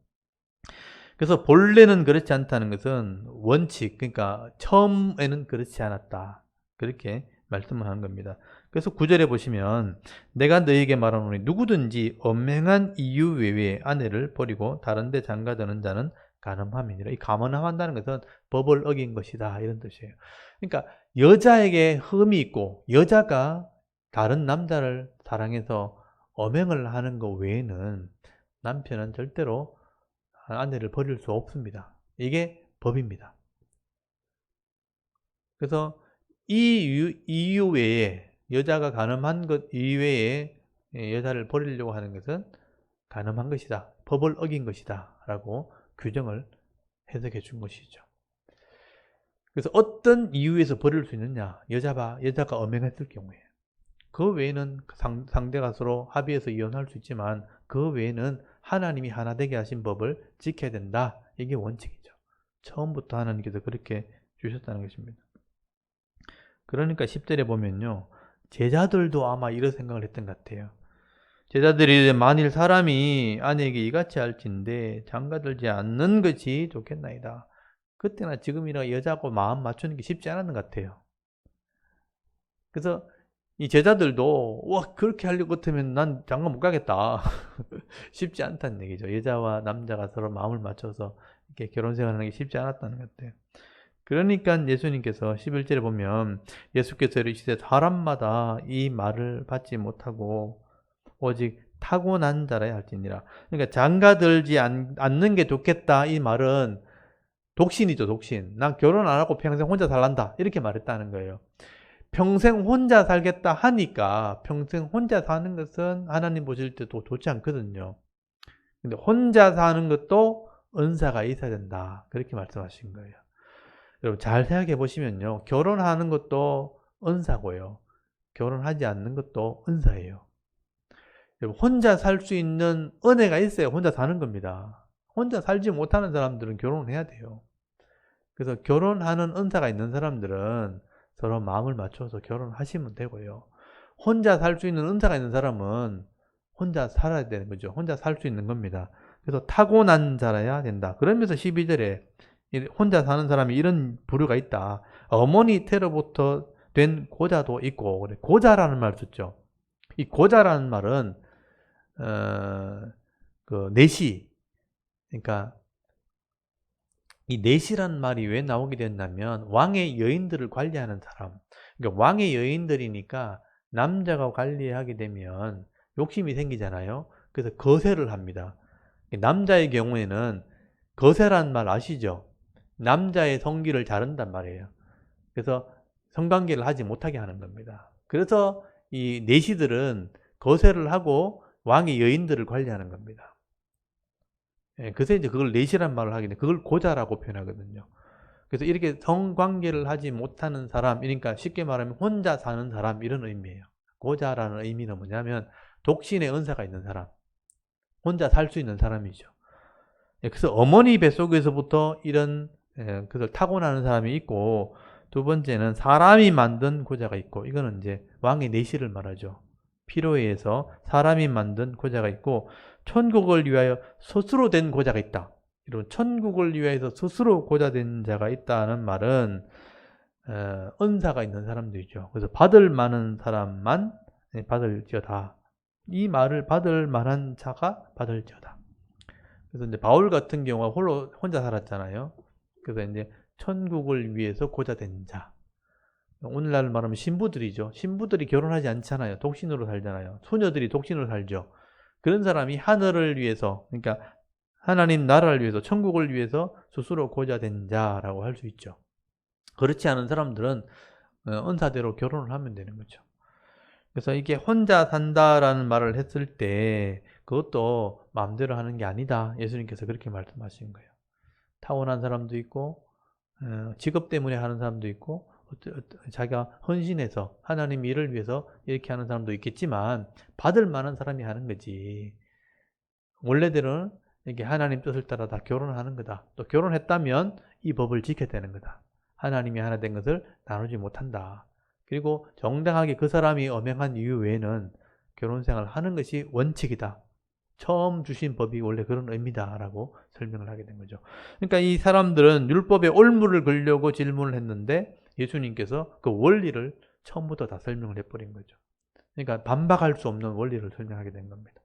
그래서 본래는 그렇지 않다는 것은 원칙, 그러니까 처음에는 그렇지 않았다. 그렇게 말씀을 하는 겁니다. 그래서 9절에 보시면 내가 너희에게 말하노니 누구든지 엄행한 이유 외에 아내를 버리고 다른 데 장가드는 자는 간음함이니라. 이 간음한다는 것은 법을 어긴 것이다 이런 뜻이에요. 그러니까 여자에게 흠이 있고 여자가 다른 남자를 사랑해서 엄행을 하는 것 외에는 남편은 절대로 아내를 버릴 수 없습니다. 이게 법입니다. 그래서 이 이유 외에 여자가 간음한 것 이외에 여자를 버리려고 하는 것은 간음한 것이다. 법을 어긴 것이다. 라고 규정을 해석해 준 것이죠. 그래서 어떤 이유에서 버릴 수 있느냐? 여자가 엄행했을 경우에. 그 외에는 상대가 서로 합의해서 이혼할 수 있지만 그 외에는 하나님이 하나 되게 하신 법을 지켜야 된다. 이게 원칙이죠. 처음부터 하나님께서 그렇게 주셨다는 것입니다. 그러니까 10절에 보면요. 제자들도 아마 이런 생각을 했던 것 같아요. 제자들이 만일 사람이 아내에게 이같이 할진대 장가들지 않는 것이 좋겠나이다. 그때나 지금이나 여자하고 마음 맞추는 게 쉽지 않았는 것 같아요. 그래서 이 제자들도 와 그렇게 하려고 같으면 난 장가 못 가겠다. 쉽지 않다는 얘기죠. 여자와 남자가 서로 마음을 맞춰서 이렇게 결혼 생활하는 게 쉽지 않았다는 것 같아요. 그러니까 예수님께서 11절에 보면 예수께서 이르시되 사람마다 이 말을 받지 못하고 오직 타고난 자라야 할지니라. 그러니까 장가들지 않는 게 좋겠다 이 말은 독신이죠, 독신. 난 결혼 안 하고 평생 혼자 살란다 이렇게 말했다는 거예요. 평생 혼자 살겠다 하니까 평생 혼자 사는 것은 하나님 보실 때도 좋지 않거든요. 근데 혼자 사는 것도 은사가 있어야 된다. 그렇게 말씀하신 거예요. 여러분 잘 생각해 보시면요. 결혼하는 것도 은사고요. 결혼하지 않는 것도 은사예요. 여러분 혼자 살 수 있는 은혜가 있어야 혼자 사는 겁니다. 혼자 살지 못하는 사람들은 결혼을 해야 돼요. 그래서 결혼하는 은사가 있는 사람들은 서로 마음을 맞춰서 결혼하시면 되고요. 혼자 살 수 있는 은사가 있는 사람은 혼자 살아야 되는 거죠. 혼자 살 수 있는 겁니다. 그래서 타고난 자라야 된다. 그러면서 12절에 혼자 사는 사람이 이런 부류가 있다. 어머니 태로부터 된 고자도 있고, 고자라는 말 썼죠. 이 고자라는 말은 그 내시, 그러니까 이 넷이란 말이 왜 나오게 됐냐면 왕의 여인들을 관리하는 사람. 그러니까 왕의 여인들이니까 남자가 관리하게 되면 욕심이 생기잖아요. 그래서 거세를 합니다. 남자의 경우에는 거세란 말 아시죠? 남자의 성기를 자른단 말이에요. 그래서 성관계를 하지 못하게 하는 겁니다. 그래서 이 내시들은 거세를 하고 왕의 여인들을 관리하는 겁니다. 그래서 이제 그걸 내시란 말을 하기 때문에 그걸 고자라고 표현하거든요. 그래서 이렇게 성관계를 하지 못하는 사람, 그러니까 쉽게 말하면 혼자 사는 사람 이런 의미예요. 고자라는 의미는 뭐냐면 독신의 은사가 있는 사람, 혼자 살 수 있는 사람이죠. 그래서 어머니 뱃속에서부터 이런 그걸 타고나는 사람이 있고, 두 번째는 사람이 만든 고자가 있고, 이거는 이제 왕의 내시를 말하죠. 필요에 의해서 사람이 만든 고자가 있고, 천국을 위하여 스스로 된 고자가 있다. 이런 천국을 위하여서 스스로 고자 된 자가 있다는 말은 은사가 있는 사람들이죠. 그래서 받을 만한 사람만 받을지어다. 이 말을 받을 만한 자가 받을지어다. 그래서 이제 바울 같은 경우가 혼자 살았잖아요. 그래서 이제 천국을 위해서 고자 된 자. 오늘날 말하면 신부들이죠. 신부들이 결혼하지 않잖아요. 독신으로 살잖아요. 소녀들이 독신으로 살죠. 그런 사람이 하늘을 위해서, 그러니까 하나님 나라를 위해서, 천국을 위해서 스스로 고자 된 자라고 할 수 있죠. 그렇지 않은 사람들은 은사대로 결혼을 하면 되는 거죠. 그래서 이게 혼자 산다라는 말을 했을 때 그것도 마음대로 하는 게 아니다. 예수님께서 그렇게 말씀하신 거예요. 타고난 사람도 있고 직업 때문에 하는 사람도 있고 자기가 헌신해서 하나님 일을 위해서 이렇게 하는 사람도 있겠지만 받을 만한 사람이 하는 거지. 원래대로는 이게 하나님 뜻을 따라 다 결혼하는 거다. 또 결혼했다면 이 법을 지켜야 되는 거다. 하나님이 하나 된 것을 나누지 못한다. 그리고 정당하게 그 사람이 엄행한 이유 외에는 결혼생활을 하는 것이 원칙이다. 처음 주신 법이 원래 그런 의미다라고 설명을 하게 된 거죠. 그러니까 이 사람들은 율법에 올무를 걸려고 질문을 했는데 예수님께서 그 원리를 처음부터 다 설명을 해버린 거죠. 그러니까 반박할 수 없는 원리를 설명하게 된 겁니다.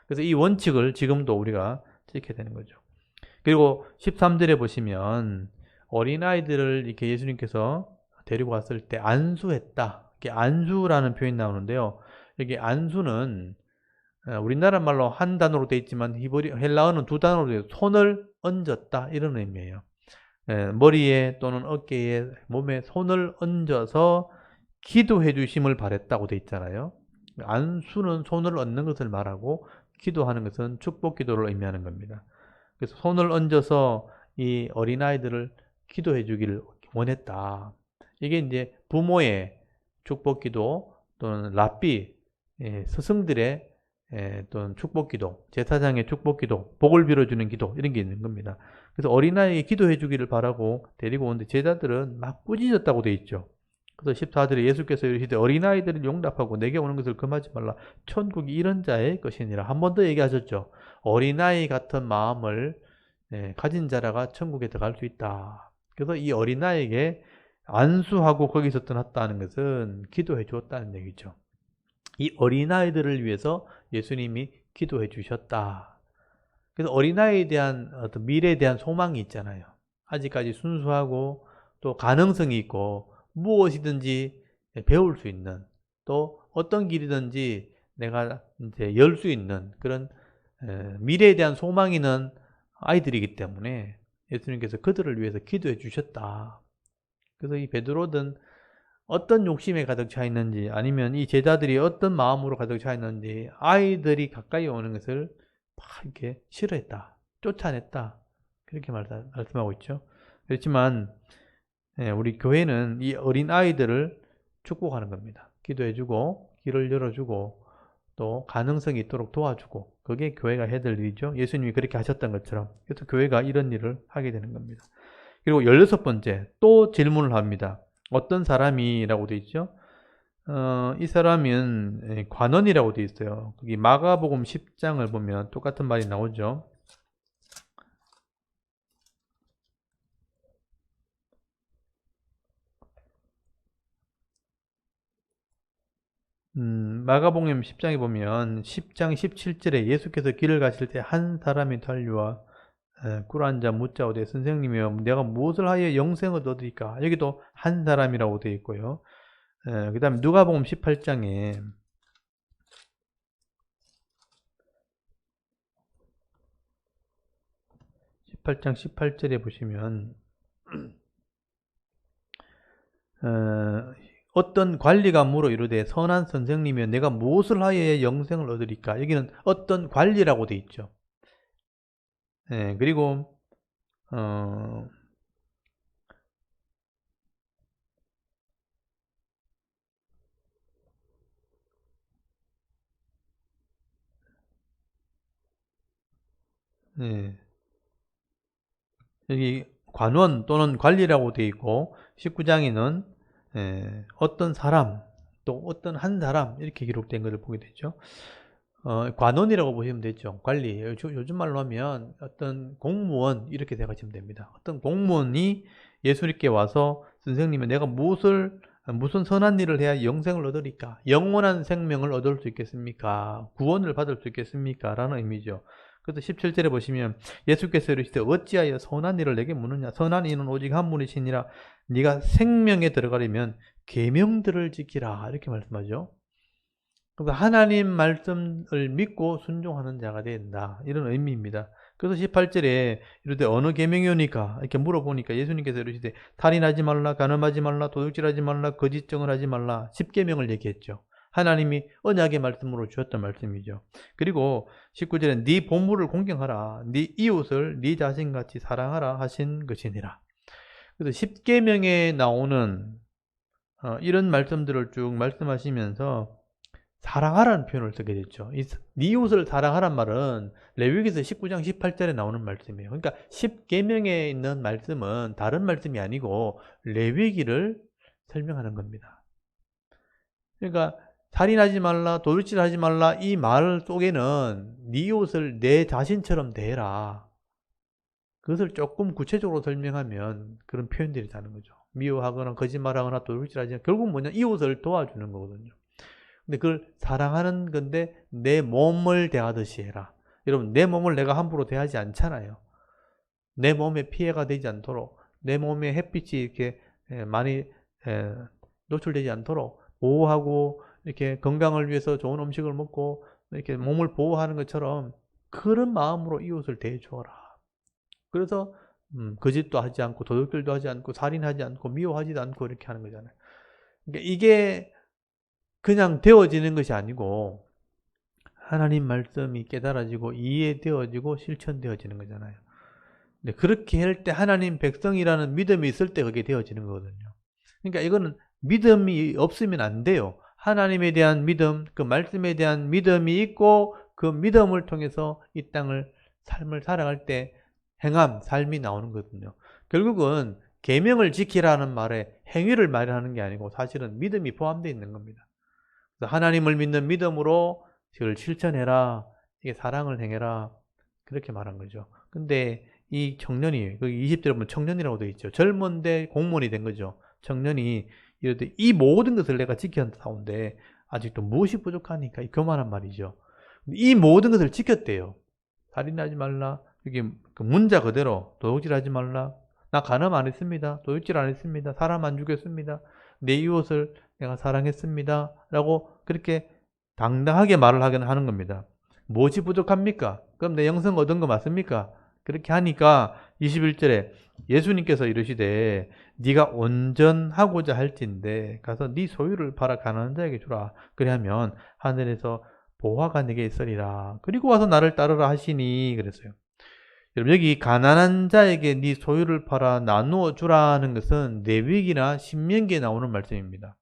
그래서 이 원칙을 지금도 우리가 지켜야 되는 거죠. 그리고 13절에 보시면 어린아이들을 이렇게 예수님께서 데리고 왔을 때 안수했다. 이렇게 안수라는 표현이 나오는데요. 여기 안수는 우리나라 말로 한 단어로 되어 있지만 헬라어는 두 단어로 되어 손을 얹었다 이런 의미예요. 머리에 또는 어깨에 몸에 손을 얹어서 기도해 주심을 바랬다고 되어 있잖아요. 안수는 손을 얹는 것을 말하고 기도하는 것은 축복 기도를 의미하는 겁니다. 그래서 손을 얹어서 이 어린아이들을 기도해 주기를 원했다. 이게 이제 부모의 축복 기도 또는 랍비, 스승들의 또는 축복 기도, 제사장의 축복 기도, 복을 빌어주는 기도 이런 게 있는 겁니다. 그래서 어린아이에게 기도해 주기를 바라고 데리고 오는데 제자들은 막 꾸짖었다고 돼 있죠. 그래서 14절에 예수께서 이르시되 어린아이들을 용납하고 내게 오는 것을 금하지 말라. 천국이 이런 자의 것이니라. 한 번 더 얘기하셨죠. 어린아이 같은 마음을 가진 자라가 천국에 들어갈 수 있다. 그래서 이 어린아이에게 안수하고 거기서 떠났다는 것은 기도해 주었다는 얘기죠. 이 어린아이들을 위해서 예수님이 기도해 주셨다. 그래서 어린아이에 대한 어떤 미래에 대한 소망이 있잖아요. 아직까지 순수하고 또 가능성이 있고 무엇이든지 배울 수 있는 또 어떤 길이든지 내가 이제 열 수 있는 그런 미래에 대한 소망이 있는 아이들이기 때문에 예수님께서 그들을 위해서 기도해 주셨다. 그래서 이 베드로는 어떤 욕심에 가득 차 있는지 아니면 이 제자들이 어떤 마음으로 가득 차 있는지 아이들이 가까이 오는 것을 막 이렇게 싫어했다. 쫓아냈다. 그렇게 말씀하고 있죠. 그렇지만 우리 교회는 이 어린 아이들을 축복하는 겁니다. 기도해주고 길을 열어주고 또 가능성이 있도록 도와주고 그게 교회가 해야 될 일이죠. 예수님이 그렇게 하셨던 것처럼. 그래서 교회가 이런 일을 하게 되는 겁니다. 그리고 16번째 또 질문을 합니다. 어떤 사람이라고 되어 있죠? 이 사람은 관원이라고 되어 있어요. 거기 마가복음 10장을 보면 똑같은 말이 나오죠. 마가복음 10장에 보면 10장 17절에 예수께서 길을 가실 때 한 사람이 달려와 꿇어앉아 묻자오되 선생님이여 내가 무엇을 하여 영생을 얻으리까? 여기도 한 사람이라고 되어 있고요. 그 다음에 누가복음 18장에 18장 18절에 보시면 어떤 관리가 물어 이르되 선한 선생님이여 내가 무엇을 하여야 영생을 얻으리까? 여기는 어떤 관리라고 되어 있죠. 그리고 여기 관원 또는 관리라고 되어 있고 19장에는 어떤 사람 또 어떤 한 사람 이렇게 기록된 것을 보게 되죠. 관원이라고 보시면 되죠. 관리. 요즘 말로 하면 어떤 공무원 이렇게 생각하시면 됩니다. 어떤 공무원이 예수님께 와서 선생님은 내가 무슨 선한 일을 해야 영생을 얻으리까? 영원한 생명을 얻을 수 있겠습니까? 구원을 받을 수 있겠습니까? 라는 의미죠. 그래서 17절에 보시면 예수께서 이르시되 어찌하여 선한 일을 내게 묻느냐? 선한 이는 오직 한 분이시니라. 네가 생명에 들어가려면 계명들을 지키라. 이렇게 말씀하죠. 그러니까 하나님 말씀을 믿고 순종하는 자가 된다. 이런 의미입니다. 그래서 18절에 이르되 어느 계명이오니까 이렇게 물어보니까 예수님께서 이르시되 살인하지 말라, 간음하지 말라, 도둑질하지 말라, 거짓증을 하지 말라 10계명을 얘기했죠. 하나님이 언약의 말씀으로 주셨던 말씀이죠. 그리고 19절에 네 보물을 공경하라, 네 이웃을 네 자신같이 사랑하라 하신 것이니라. 그래서 10계명에 나오는 이런 말씀들을 쭉 말씀하시면서 사랑하라는 표현을 쓰게 됐죠. 네 이웃을 사랑하란 말은 레위기서 19장 18절에 나오는 말씀이에요. 그러니까 10계명에 있는 말씀은 다른 말씀이 아니고 레위기를 설명하는 겁니다. 그러니까 살인하지 말라, 도둑질하지 말라 이 말 속에는 네 이웃을 내 자신처럼 대해라. 그것을 조금 구체적으로 설명하면 그런 표현들이 나는 거죠. 미워하거나 거짓말하거나 도둑질하지 않거나 결국 뭐냐 이웃을 도와주는 거거든요. 근데 그걸 사랑하는 건데 내 몸을 대하듯이 해라. 여러분 내 몸을 내가 함부로 대하지 않잖아요. 내 몸에 피해가 되지 않도록 내 몸에 햇빛이 이렇게 많이 노출되지 않도록 보호하고 이렇게 건강을 위해서 좋은 음식을 먹고 이렇게 몸을 보호하는 것처럼 그런 마음으로 이웃을 대해주어라. 그래서 거짓도 하지 않고 도둑질도 하지 않고 살인하지 않고 미워하지도 않고 이렇게 하는 거잖아요. 그러니까 이게 그냥 되어지는 것이 아니고 하나님 말씀이 깨달아지고 이해되어지고 실천되어지는 거잖아요. 근데 그렇게 할 때 하나님 백성이라는 믿음이 있을 때 그게 되어지는 거거든요. 그러니까 이거는 믿음이 없으면 안 돼요. 하나님에 대한 믿음, 그 말씀에 대한 믿음이 있고 그 믿음을 통해서 이 땅을 삶을 살아갈 때 행함, 삶이 나오는 거거든요. 결국은 계명을 지키라는 말에 행위를 말하는 게 아니고 사실은 믿음이 포함되어 있는 겁니다. 그래서 하나님을 믿는 믿음으로 그걸 실천해라. 이게 사랑을 행해라. 그렇게 말한 거죠. 근데 이 청년이, 그 20대를 보면 청년이라고 되어 있죠. 젊은데 공무원이 된 거죠. 청년이 이럴 이 모든 것을 내가 지켰다온데 아직도 무엇이 부족하니까 이 교만한 말이죠. 이 모든 것을 지켰대요. 살인하지 말라. 여기 그 문자 그대로 도둑질하지 말라. 나 간음 안 했습니다. 도둑질 안 했습니다. 사람 안 죽였습니다. 내 이웃을 내가 사랑했습니다. 라고 그렇게 당당하게 말을 하는 겁니다. 무엇이 부족합니까? 그럼 내 영성 얻은 거 맞습니까? 그렇게 하니까 21절에 예수님께서 이르시되 네가 온전하고자 할진대 가서 네 소유를 팔아 가난한 자에게 주라. 그리하면 하늘에서 보화가 내게 있으리라. 그리고 와서 나를 따르라 하시니 그랬어요. 여러분 여기 가난한 자에게 네 소유를 팔아 나누어 주라는 것은 레위기나 신명기에 나오는 말씀입니다.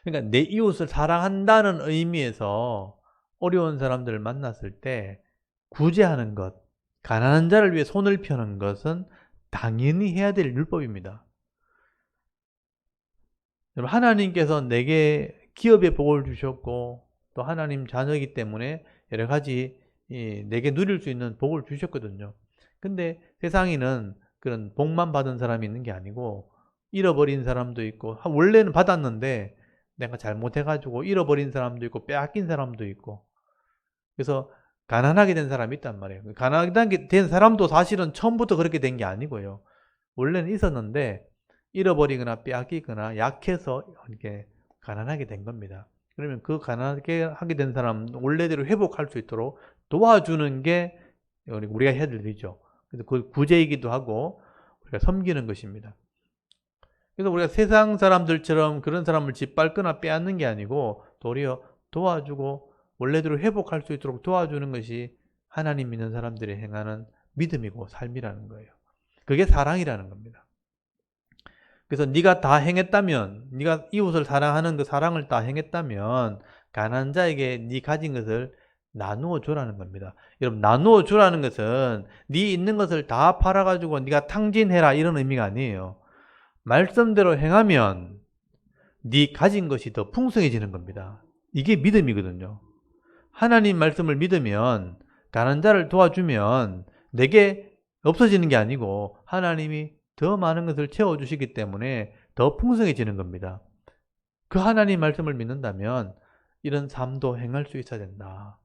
그러니까 내 이웃을 사랑한다는 의미에서 어려운 사람들을 만났을 때 구제하는 것, 가난한 자를 위해 손을 펴는 것은 당연히 해야 될 율법입니다. 여러분 하나님께서 내게 기업의 복을 주셨고 또 하나님 자녀이기 때문에 여러 가지 내게 누릴 수 있는 복을 주셨거든요. 근데 세상에는 그런 복만 받은 사람이 있는 게 아니고 잃어버린 사람도 있고 원래는 받았는데 내가 잘못해가지고 잃어버린 사람도 있고 빼앗긴 사람도 있고 그래서 가난하게 된 사람이 있단 말이에요. 가난하게 된 사람도 사실은 처음부터 그렇게 된 게 아니고요. 원래는 있었는데 잃어버리거나 빼앗기거나 약해서 이렇게 가난하게 된 겁니다. 그러면 그 가난하게 하게 된 사람 원래대로 회복할 수 있도록 도와주는 게 우리가 해야 될 일이죠. 그래서 그 구제이기도 하고 우리가 섬기는 것입니다. 그래서 우리가 세상 사람들처럼 그런 사람을 짓밟거나 빼앗는 게 아니고 도리어 도와주고 원래대로 회복할 수 있도록 도와주는 것이 하나님 믿는 사람들이 행하는 믿음이고 삶이라는 거예요. 그게 사랑이라는 겁니다. 그래서 네가 다 행했다면, 네가 이웃을 사랑하는 그 사랑을 다 행했다면 가난한 자에게 네 가진 것을 나누어 주라는 겁니다. 여러분 나누어 주라는 것은 네 있는 것을 다 팔아가지고 네가 탕진해라 이런 의미가 아니에요. 말씀대로 행하면 네 가진 것이 더 풍성해지는 겁니다. 이게 믿음이거든요. 하나님 말씀을 믿으면 가난한 자를 도와주면 내게 없어지는 게 아니고 하나님이 더 많은 것을 채워주시기 때문에 더 풍성해지는 겁니다. 그 하나님 말씀을 믿는다면 이런 삶도 행할 수 있어야 된다.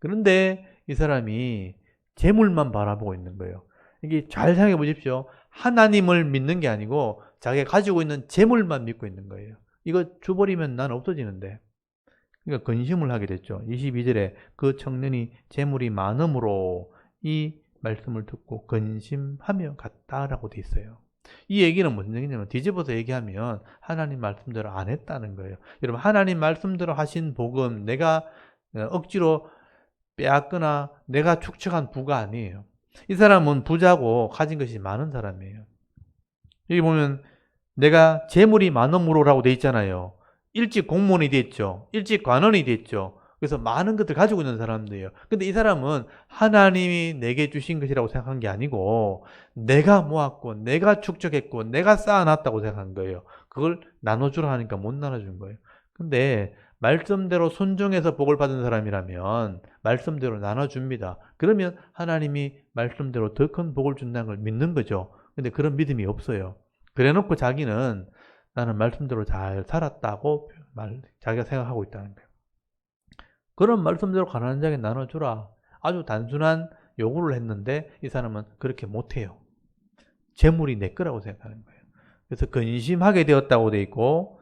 그런데 이 사람이 재물만 바라보고 있는 거예요. 이게 잘 생각해 보십시오. 하나님을 믿는 게 아니고 자기가 가지고 있는 재물만 믿고 있는 거예요. 이거 줘버리면 난 없어지는데. 그러니까 근심을 하게 됐죠. 22절에 그 청년이 재물이 많음으로 이 말씀을 듣고 근심하며 갔다라고 돼 있어요. 이 얘기는 무슨 얘기냐면 뒤집어서 얘기하면 하나님 말씀대로 안 했다는 거예요. 여러분 하나님 말씀대로 하신 복음 내가 억지로 빼앗거나 내가 축적한 부가 아니에요. 이 사람은 부자고 가진 것이 많은 사람이에요. 여기 보면 내가 재물이 많음으로라고 돼 있잖아요. 일찍 공무원이 됐죠. 일찍 관원이 됐죠. 그래서 많은 것들 가지고 있는 사람들이에요. 근데 이 사람은 하나님이 내게 주신 것이라고 생각한 게 아니고 내가 모았고 내가 축적했고 내가 쌓아놨다고 생각한 거예요. 그걸 나눠주라 하니까 못 나눠준 거예요. 근데 말씀대로 순종해서 복을 받은 사람이라면 말씀대로 나눠줍니다. 그러면 하나님이 말씀대로 더 큰 복을 준다는 걸 믿는 거죠. 근데 그런 믿음이 없어요. 그래놓고 자기는 나는 말씀대로 잘 살았다고 자기가 생각하고 있다는 거예요. 그런 말씀대로 가난한 자에게 나눠주라. 아주 단순한 요구를 했는데 이 사람은 그렇게 못해요. 재물이 내 거라고 생각하는 거예요. 그래서 근심하게 되었다고 돼 있고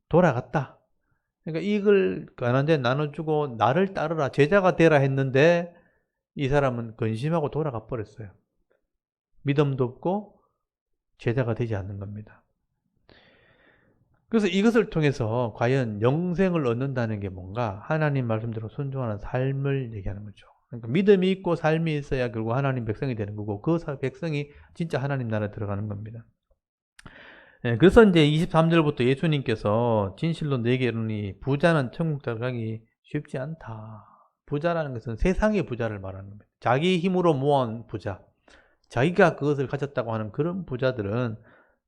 돌아갔다. 그러니까 이걸 가난한 자에 나눠주고 나를 따르라 제자가 되라 했는데 이 사람은 근심하고 돌아가 버렸어요. 믿음도 없고 제자가 되지 않는 겁니다. 그래서 이것을 통해서 과연 영생을 얻는다는 게 뭔가? 하나님 말씀대로 순종하는 삶을 얘기하는 거죠. 그러니까 믿음이 있고 삶이 있어야 결국 하나님 백성이 되는 거고 그 백성이 진짜 하나님 나라에 들어가는 겁니다. 예, 그래서 이제 23절부터 예수님께서 진실로 내게 이르노니 부자는 천국 들어가기 쉽지 않다. 부자라는 것은 세상의 부자를 말하는 겁니다. 자기 힘으로 모은 부자, 자기가 그것을 가졌다고 하는 그런 부자들은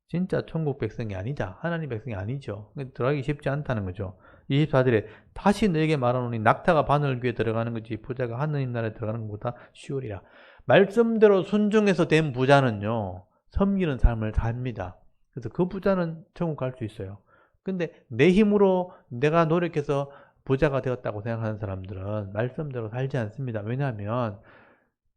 진짜 천국 백성이 아니다. 하나님 백성이 아니죠. 들어가기 쉽지 않다는 거죠. 24절에 다시 너에게 말하노니 낙타가 바늘 귀에 들어가는 거지 부자가 하느님 나라에 들어가는 것보다 쉬우리라. 말씀대로 순종해서 된 부자는요, 섬기는 삶을 삽니다. 그래서 그 부자는 천국 갈 수 있어요. 근데 내 힘으로 내가 노력해서 부자가 되었다고 생각하는 사람들은 말씀대로 살지 않습니다. 왜냐하면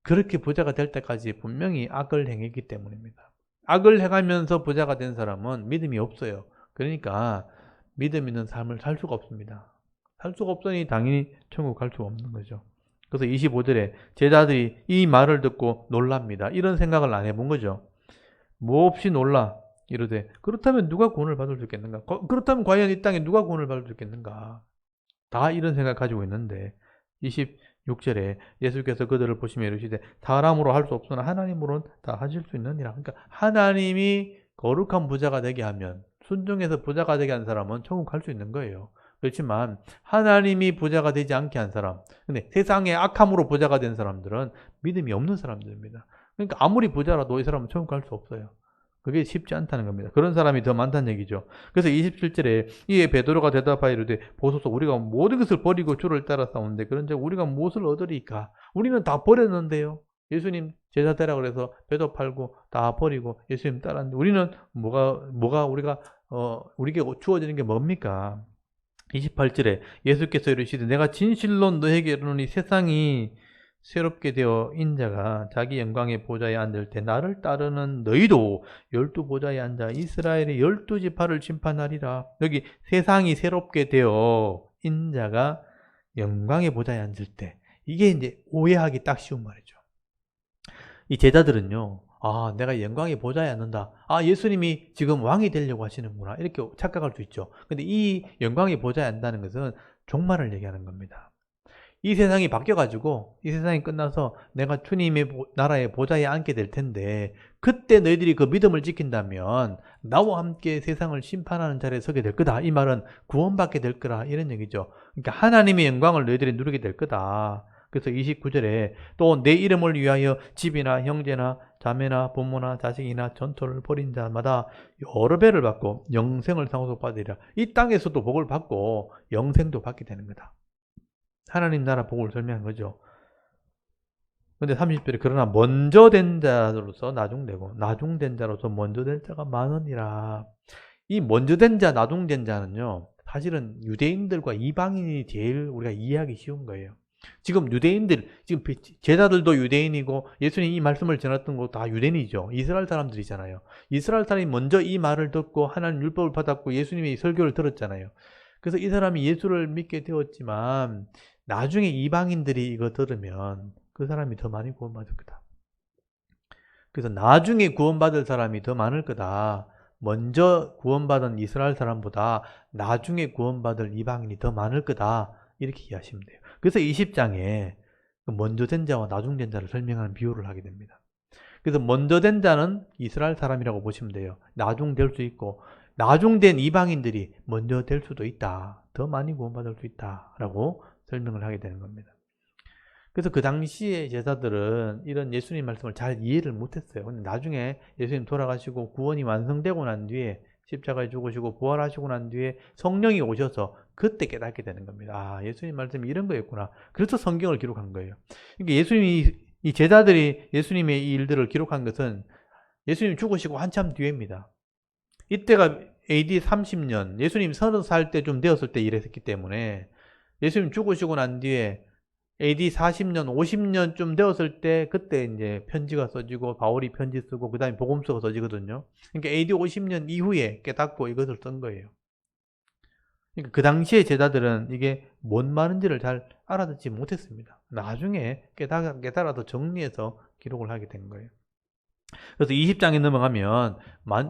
그렇게 부자가 될 때까지 분명히 악을 행했기 때문입니다. 악을 행하면서 부자가 된 사람은 믿음이 없어요. 그러니까 믿음 있는 삶을 살 수가 없습니다. 살 수가 없으니 당연히 천국 갈 수가 없는 거죠. 그래서 25절에 제자들이 이 말을 듣고 놀랍니다. 이런 생각을 안 해본 거죠. 몹시 놀라 이르되 그렇다면 누가 구원을 받을 수 있겠는가? 그렇다면 과연 이 땅에 누가 구원을 받을 수 있겠는가? 다 이런 생각 가지고 있는데 26절에 예수께서 그들을 보시며 이르시되 사람으로 할 수 없으나 하나님으로는 다 하실 수 있느니라. 그러니까 하나님이 거룩한 부자가 되게 하면, 순종해서 부자가 되게 한 사람은 천국 갈 수 있는 거예요. 그렇지만 하나님이 부자가 되지 않게 한 사람, 근데 세상의 악함으로 부자가 된 사람들은 믿음이 없는 사람들입니다. 그러니까 아무리 부자라도 이 사람은 천국 갈 수 없어요. 그게 쉽지 않다는 겁니다. 그런 사람이 더 많다는 얘기죠. 그래서 27절에 이에 베드로가 대답하여 이르되 보소서 우리가 모든 것을 버리고 주를 따라 싸우는데 그런즉 우리가 무엇을 얻으리까? 우리는 다 버렸는데요. 예수님 제자 되라 그래서 배도 팔고 다 버리고 예수님 따랐는데 우리는 뭐가 우리에게 주어지는 게 뭡니까? 28절에 예수께서 이르시되 내가 진실로 너에게 이르노니 세상이 새롭게 되어 인자가 자기 영광의 보좌에 앉을 때 나를 따르는 너희도 12보좌에 앉아 이스라엘의 12지파를 심판하리라. 여기 세상이 새롭게 되어 인자가 영광의 보좌에 앉을 때, 이게 이제 오해하기 딱 쉬운 말이죠. 이 제자들은요, 아, 내가 영광의 보좌에 앉는다. 아, 예수님이 지금 왕이 되려고 하시는구나. 이렇게 착각할 수 있죠. 근데 이 영광의 보좌에 앉는다는 것은 종말을 얘기하는 겁니다. 이 세상이 바뀌어가지고 이 세상이 끝나서 내가 주님의 나라의 보좌에 앉게 될 텐데 그때 너희들이 그 믿음을 지킨다면 나와 함께 세상을 심판하는 자리에 서게 될 거다. 이 말은 구원받게 될 거라 이런 얘기죠. 그러니까 하나님의 영광을 너희들이 누리게 될 거다. 그래서 29절에 또 내 이름을 위하여 집이나 형제나 자매나 부모나 자식이나 전토를 벌인 자마다 여러 배를 받고 영생을 상속받으리라. 이 땅에서도 복을 받고 영생도 받게 되는 거다. 하나님 나라 복을 설명한 거죠. 근데 30절에 그러나 먼저 된 자로서 나중되고 나중된 자로서 먼저 된 자가 많으니라. 이 먼저 된 자, 나중된 자는요, 사실은 유대인들과 이방인이 제일 우리가 이해하기 쉬운 거예요. 지금 유대인들, 지금 제자들도 유대인이고 예수님 이 말씀을 전했던 거 다 유대인이죠. 이스라엘 사람들이잖아요. 이스라엘 사람이 먼저 이 말을 듣고 하나님 율법을 받았고 예수님의 설교를 들었잖아요. 그래서 이 사람이 예수를 믿게 되었지만 나중에 이방인들이 이거 들으면 그 사람이 더 많이 구원받을 거다. 그래서 나중에 구원받을 사람이 더 많을 거다. 먼저 구원받은 이스라엘 사람보다 나중에 구원받을 이방인이 더 많을 거다. 이렇게 이해하시면 돼요. 그래서 20장에 먼저 된 자와 나중 된 자를 설명하는 비유를 하게 됩니다. 그래서 먼저 된 자는 이스라엘 사람이라고 보시면 돼요. 나중 될 수 있고 나중 된 이방인들이 먼저 될 수도 있다. 더 많이 구원받을 수 있다라고 설명을 하게 되는 겁니다. 그래서 그 당시에 제자들은 이런 예수님 말씀을 잘 이해를 못했어요. 근데 나중에 예수님 돌아가시고 구원이 완성되고 난 뒤에 십자가에 죽으시고 부활하시고 난 뒤에 성령이 오셔서 그때 깨닫게 되는 겁니다. 아, 예수님 말씀이 이런 거였구나. 그래서 성경을 기록한 거예요. 그러니까 이 제자들이 예수님의 이 일들을 기록한 것은 예수님 죽으시고 한참 뒤입니다. 이때가 AD 30년, 예수님 30살 때 좀 되었을 때 일했기 때문에 예수님 죽으시고 난 뒤에 AD 40년, 50년 좀 되었을 때 그때 이제 편지가 써지고 바울이 편지 쓰고 그 다음에 복음서가 써지거든요. 그러니까 AD 50년 이후에 깨닫고 이것을 쓴 거예요. 그러니까 그 당시에 제자들은 이게 뭔 말인지를 잘 알아듣지 못했습니다. 나중에 깨달아서 정리해서 기록을 하게 된 거예요. 그래서 20장에 넘어가면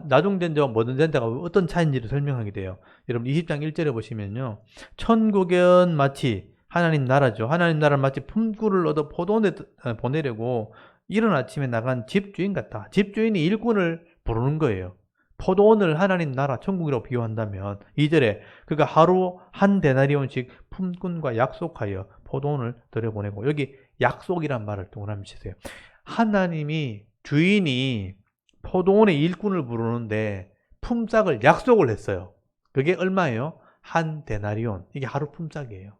나중된 자와 모든 된 자가 어떤 차이인지를 설명하게 돼요. 여러분 20장 1절에 보시면요. 천국은 마치 하나님 나라죠. 하나님 나라는 마치 품꾼을 얻어 포도원에 보내려고 이른 아침에 나간 집주인 같다. 집주인이 일꾼을 부르는 거예요. 포도원을 하나님 나라 천국이라고 비유한다면 2절에 그가 하루 한 데나리온씩 품꾼과 약속하여 포도원을 들여보내고, 여기 약속이란 말을 동그라미 치세요. 하나님이 주인이 포도원에 일꾼을 부르는데 품삯을 약속을 했어요. 그게 얼마예요? 한 데나리온. 이게 하루 품삯이에요.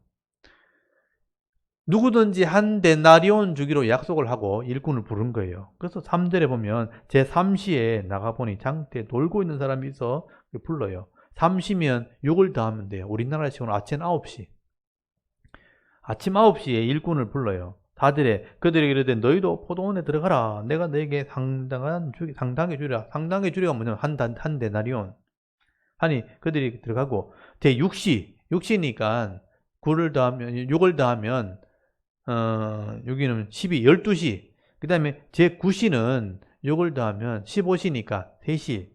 누구든지 한 데나리온 주기로 약속을 하고 일꾼을 부른 거예요. 그래서 3절에 보면 제3시에 나가보니 장터에 놀고 있는 사람이 있어 불러요. 3시면 6을 더하면 돼요. 우리나라 시간으로 아침 9시. 아침 9시에 일꾼을 불러요. 그들에게 이르되 너희도 포도원에 들어가라. 내가 너에게 상당히 주리라. 상당히 주리가 뭐냐면 한 데나리온. 하니 그들이 들어가고, 제6시니까 6을 더하면 6이는 12, 12시. 그 다음에 제9시는 6을 더하면 15시니까 3시.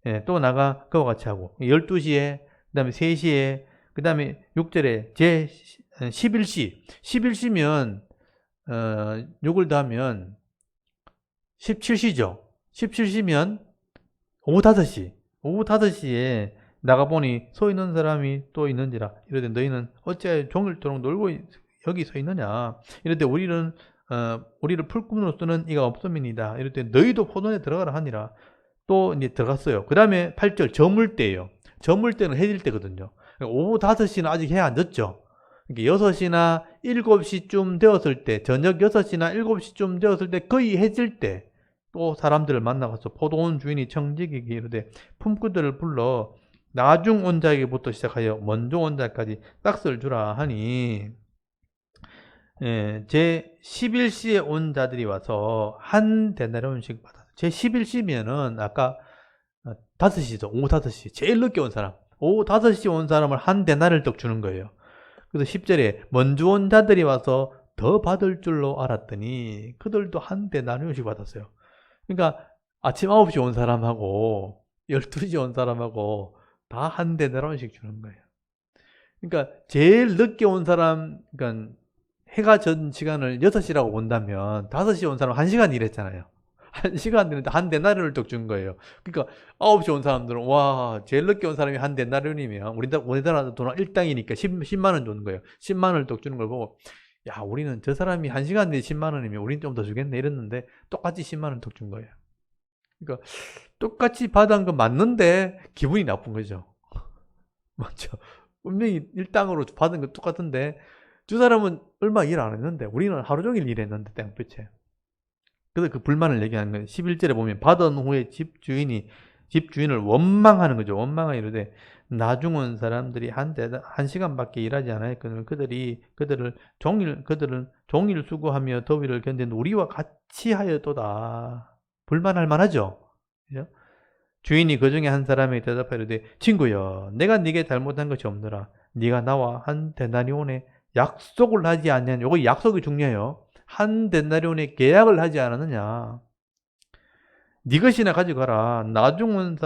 예, 또 나가 그와 같이 하고 12시에, 그 다음에 3시에, 그 다음에 6절에 제11시. 11시면 6을 더하면 17시죠. 17시면 오후 5시. 오후 5시에 나가보니 서 있는 사람이 또 있는지라. 이러되 너희는 어찌하여 종일토록 놀고 여기 서 있느냐. 이러되 우리를 풀꾼으로 쓰는 이가 없음이니이다. 이러되 너희도 포도원에 들어가라 하니라. 또 이제 들어갔어요. 그 다음에 8절 저물 때예요. 저물 때는 해질 때거든요. 오후 5시는 아직 해 안 졌죠. 6시나 7시쯤 되었을 때, 저녁 6시나 7시쯤 되었을 때, 거의 해질 때, 또 사람들을 만나가서 포도원 주인이 청지기에게 이르되 품꾼들을 불러 나중 온 자에게부터 시작하여 먼저 온 자까지 싹을 주라 하니, 제 11시에 온 자들이 와서 한 데나리온씩 받았어요. 제 11시면은 아까 5시죠. 오후 5시. 제일 늦게 온 사람. 오후 5시 온 사람을 한 데나리온을 떡 주는 거예요. 그래서 10절에 먼저 온 자들이 와서 더 받을 줄로 알았더니 그들도 한 데나리온씩 받았어요. 그러니까 아침 9시 온 사람하고 12시 온 사람하고 다 한 데나리온씩 주는 거예요. 그러니까 제일 늦게 온 사람, 그러니까 해가 전 시간을 6시라고 본다면 5시 온 사람 1시간 일했잖아요. 1시간 되는데 한 데나리온을 떡 준 거예요. 그러니까 9시 온 사람들은 와, 제일 늦게 온 사람이 한 데나리온이면 우리나라 돈 1당이니까 10만 원 주는 거예요. 10만 원을 떡 주는 걸 보고, 야, 우리는 저 사람이 1시간 뒤에 10만 원이면 우리는 좀 더 주겠네 이랬는데 똑같이 10만 원 떡 준 거예요. 그러니까 똑같이 받은 거 맞는데 기분이 나쁜 거죠. 맞죠? 분명히 일당으로 받은 거 똑같은데 두 사람은 얼마 일 안 했는데 우리는 하루 종일 일했는데 땡볕에. 그래서 그 불만을 얘기하는 거예요. 11절에 보면 받은 후에 집주인을 원망하는 거죠. 원망하 이르되 나중 온 사람들이 한 시간밖에 일하지 않았거늘 그들은 종일 수고하며 더위를 견딘 우리와 같이 하였도다. 불만할 만하죠. 그죠? 주인이 그 중에 한 사람에게 대답하여 이르되 친구여, 내가 네게 잘못한 것이 없노라. 네가 나와 한 데나리온에 약속을 하지 않냐냐. 요거 약속이 중요해요. 한 데나리온에 계약을 하지 않았느냐. 네 것이나 가져가라. 나중 온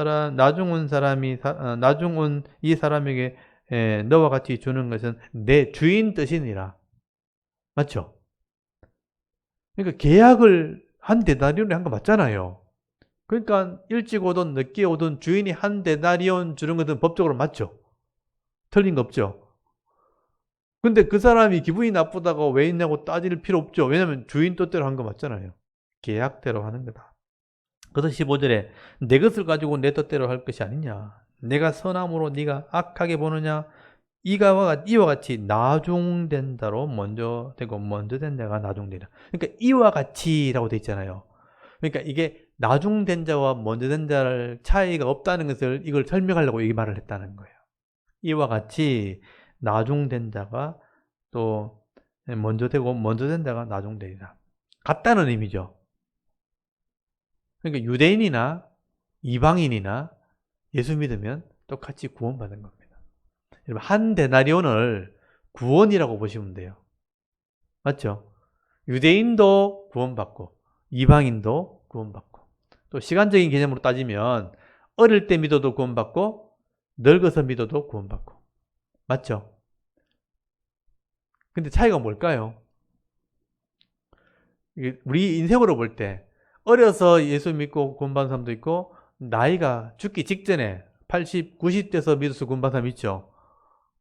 이 사람에게 너와 같이 주는 것은 내 주인 뜻이니라. 맞죠? 그러니까 계약을 한 데나리온에 한 거 맞잖아요. 그러니까 일찍 오든 늦게 오든 주인이 한 데나리온 주는 것은 법적으로 맞죠? 틀린 거 없죠? 근데 그 사람이 기분이 나쁘다고 왜 있냐고 따질 필요 없죠. 왜냐면 주인 뜻대로 한 거 맞잖아요. 계약대로 하는 거다. 그래서 15절에 내 것을 가지고 내 뜻대로 할 것이 아니냐. 내가 선함으로 네가 악하게 보느냐. 이와 같이 나중된 자로 먼저 되고 먼저 된 자가 나중되리라. 그러니까 이와 같이라고 돼 있잖아요. 그러니까 이게 나중된 자와 먼저 된 자를 차이가 없다는 것을 이걸 설명하려고 이 말을 했다는 거예요. 이와 같이 나중된 자가 또 먼저 되고 먼저 된 자가 나중되리라. 같다는 의미죠. 그러니까 유대인이나 이방인이나 예수 믿으면 똑같이 구원받는 겁니다. 여러분, 한 데나리온을 구원이라고 보시면 돼요. 맞죠? 유대인도 구원받고 이방인도 구원받고 또 시간적인 개념으로 따지면 어릴 때 믿어도 구원받고 늙어서 믿어도 구원받고. 맞죠? 근데 차이가 뭘까요? 우리 인생으로 볼 때 어려서 예수 믿고 구원받은 사람도 있고 나이가 죽기 직전에 80, 90 돼서 믿어서 구원받은 사람 있죠.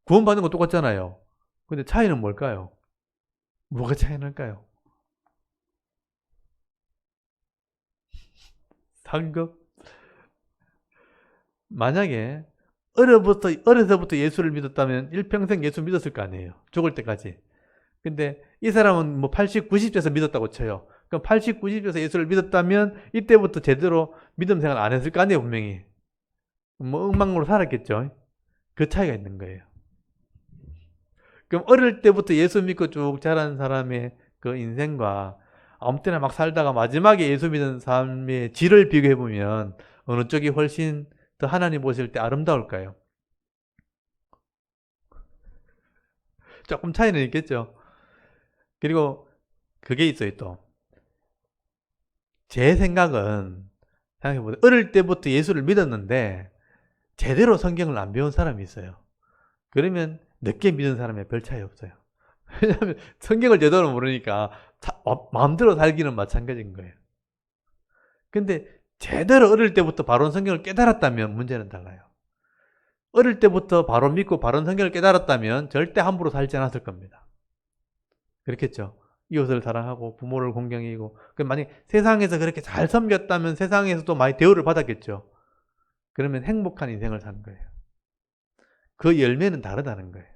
구원받는 거 똑같잖아요. 근데 차이는 뭘까요? 뭐가 차이 날까요? 상급? 만약에 어려서부터 예수를 믿었다면 일평생 예수 믿었을 거 아니에요. 죽을 때까지. 근데 이 사람은 뭐 80, 90 돼서 믿었다고 쳐요. 그럼 80, 90 돼서 예수를 믿었다면 이때부터 제대로 믿음 생활 안 했을 거 아니에요, 분명히. 뭐 엉망으로 살았겠죠. 그 차이가 있는 거예요. 그럼 어릴 때부터 예수 믿고 쭉 자란 사람의 그 인생과 아무 때나 막 살다가 마지막에 예수 믿은 삶의 질을 비교해보면 어느 쪽이 훨씬 더 하나님 보실 때 아름다울까요? 조금 차이는 있겠죠. 그리고 그게 있어요, 또. 제 생각은, 생각해보세요. 어릴 때부터 예수를 믿었는데 제대로 성경을 안 배운 사람이 있어요. 그러면 늦게 믿은 사람에 별 차이 없어요. 왜냐하면 성경을 제대로 모르니까 마음대로 살기는 마찬가지인 거예요. 근데 제대로 어릴 때부터 바른 성경을 깨달았다면 문제는 달라요. 어릴 때부터 바로 믿고 바른 성경을 깨달았다면 절대 함부로 살지 않았을 겁니다. 그렇겠죠. 이웃을 사랑하고 부모를 공경이고, 만약 세상에서 그렇게 잘 섬겼다면 세상에서도 많이 대우를 받았겠죠. 그러면 행복한 인생을 사는 거예요. 그 열매는 다르다는 거예요.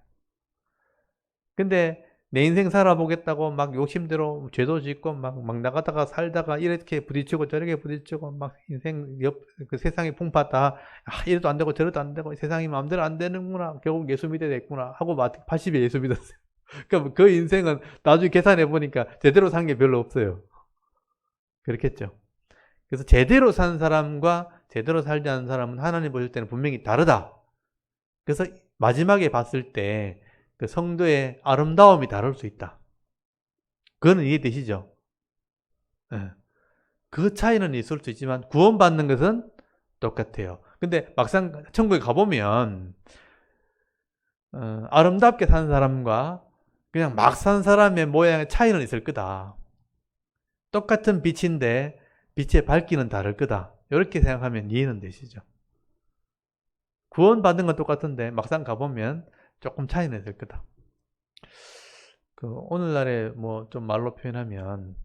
근데 내 인생 살아보겠다고 막 욕심대로 죄도 짓고 막 나가다가 살다가 이렇게 부딪히고 저렇게 부딪히고 막 인생 그 세상이 풍파다. 이래도 안 되고 저래도 안 되고 세상이 마음대로 안 되는구나. 결국 예수 믿어야 됐구나 하고 80에 예수 믿었어요. 그러니까 그 인생은 나중에 계산해 보니까 제대로 산 게 별로 없어요. 그렇겠죠. 그래서 제대로 산 사람과 제대로 살지 않은 사람은 하나님 보실 때는 분명히 다르다. 그래서 마지막에 봤을 때 그 성도의 아름다움이 다를 수 있다. 그거는 이해되시죠? 네. 그 차이는 있을 수 있지만 구원받는 것은 똑같아요. 근데 막상 천국에 가보면 아름답게 산 사람과 그냥 막 산 사람의 모양의 차이는 있을 거다. 똑같은 빛인데 빛의 밝기는 다를 거다. 이렇게 생각하면 이해는 되시죠? 구원받는 건 똑같은데 막상 가보면 조금 차이는 있을 거다. 오늘날에 뭐 좀 말로 표현하면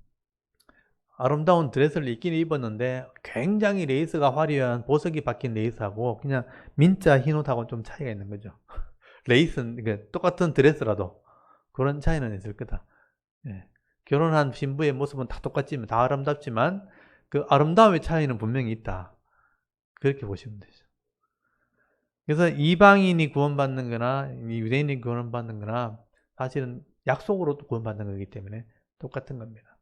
아름다운 드레스를 입긴 입었는데 굉장히 레이스가 화려한 보석이 박힌 레이스하고 그냥 민자 흰 옷하고 좀 차이가 있는 거죠. 레이스는 똑같은 드레스라도 그런 차이는 있을 거다. 예. 결혼한 신부의 모습은 다 똑같지만 다 아름답지만 그 아름다움의 차이는 분명히 있다. 그렇게 보시면 되죠. 그래서 이방인이 구원받는 거나 유대인이 구원받는 거나 사실은 약속으로 구원받는 거기 때문에 똑같은 겁니다.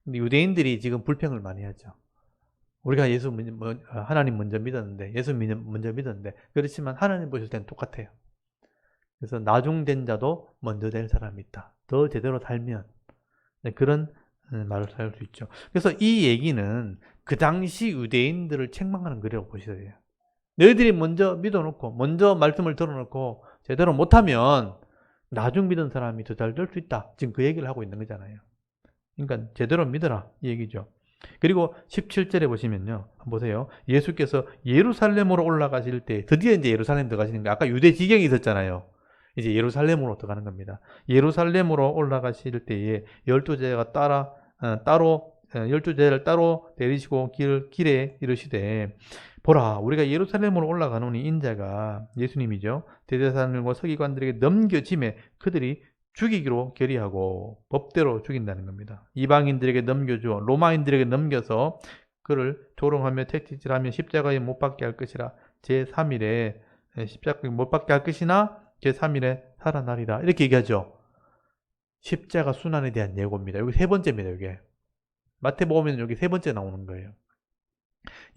근데 유대인들이 지금 불평을 많이 하죠. 우리가 하나님 먼저 믿었는데, 예수 먼저 믿었는데, 그렇지만 하나님 보실 때는 똑같아요. 그래서 나중된 자도 먼저 될 사람이 있다. 더 제대로 살면. 그런 말을 할 수 있죠. 그래서 이 얘기는 그 당시 유대인들을 책망하는 글이라고 보셔야 돼요. 너희들이 먼저 믿어놓고 먼저 말씀을 들어놓고 제대로 못하면 나중 믿은 사람이 더 잘 될 수 있다. 지금 그 얘기를 하고 있는 거잖아요. 그러니까 제대로 믿어라 이 얘기죠. 그리고 17절에 보시면요. 한번 보세요. 예수께서 예루살렘으로 올라가실 때 드디어 이제 예루살렘 들어가시는 거예요. 아까 유대 지경이 있었잖아요. 이제 예루살렘으로 들어가는 겁니다. 예루살렘으로 올라가실 때에 12제자가 따로 12제자를 따로 데리시고 길에 이르시되 보라 우리가 예루살렘으로 올라가노니 인자가 예수님이죠. 대제사장들과 서기관들에게 넘겨짐에 그들이 죽이기로 결의하고 법대로 죽인다는 겁니다. 이방인들에게 넘겨주어 로마인들에게 넘겨서 그를 조롱하며 채찍질하며 십자가에 못 박게 할 것이라 제3일에 십자가에 못 박게 할 것이나 제3일에 살아나리라 이렇게 얘기하죠. 십자가 순환에 대한 예고입니다. 여기 세 번째입니다. 이게 마태복음에는 여기 세 번째 나오는 거예요.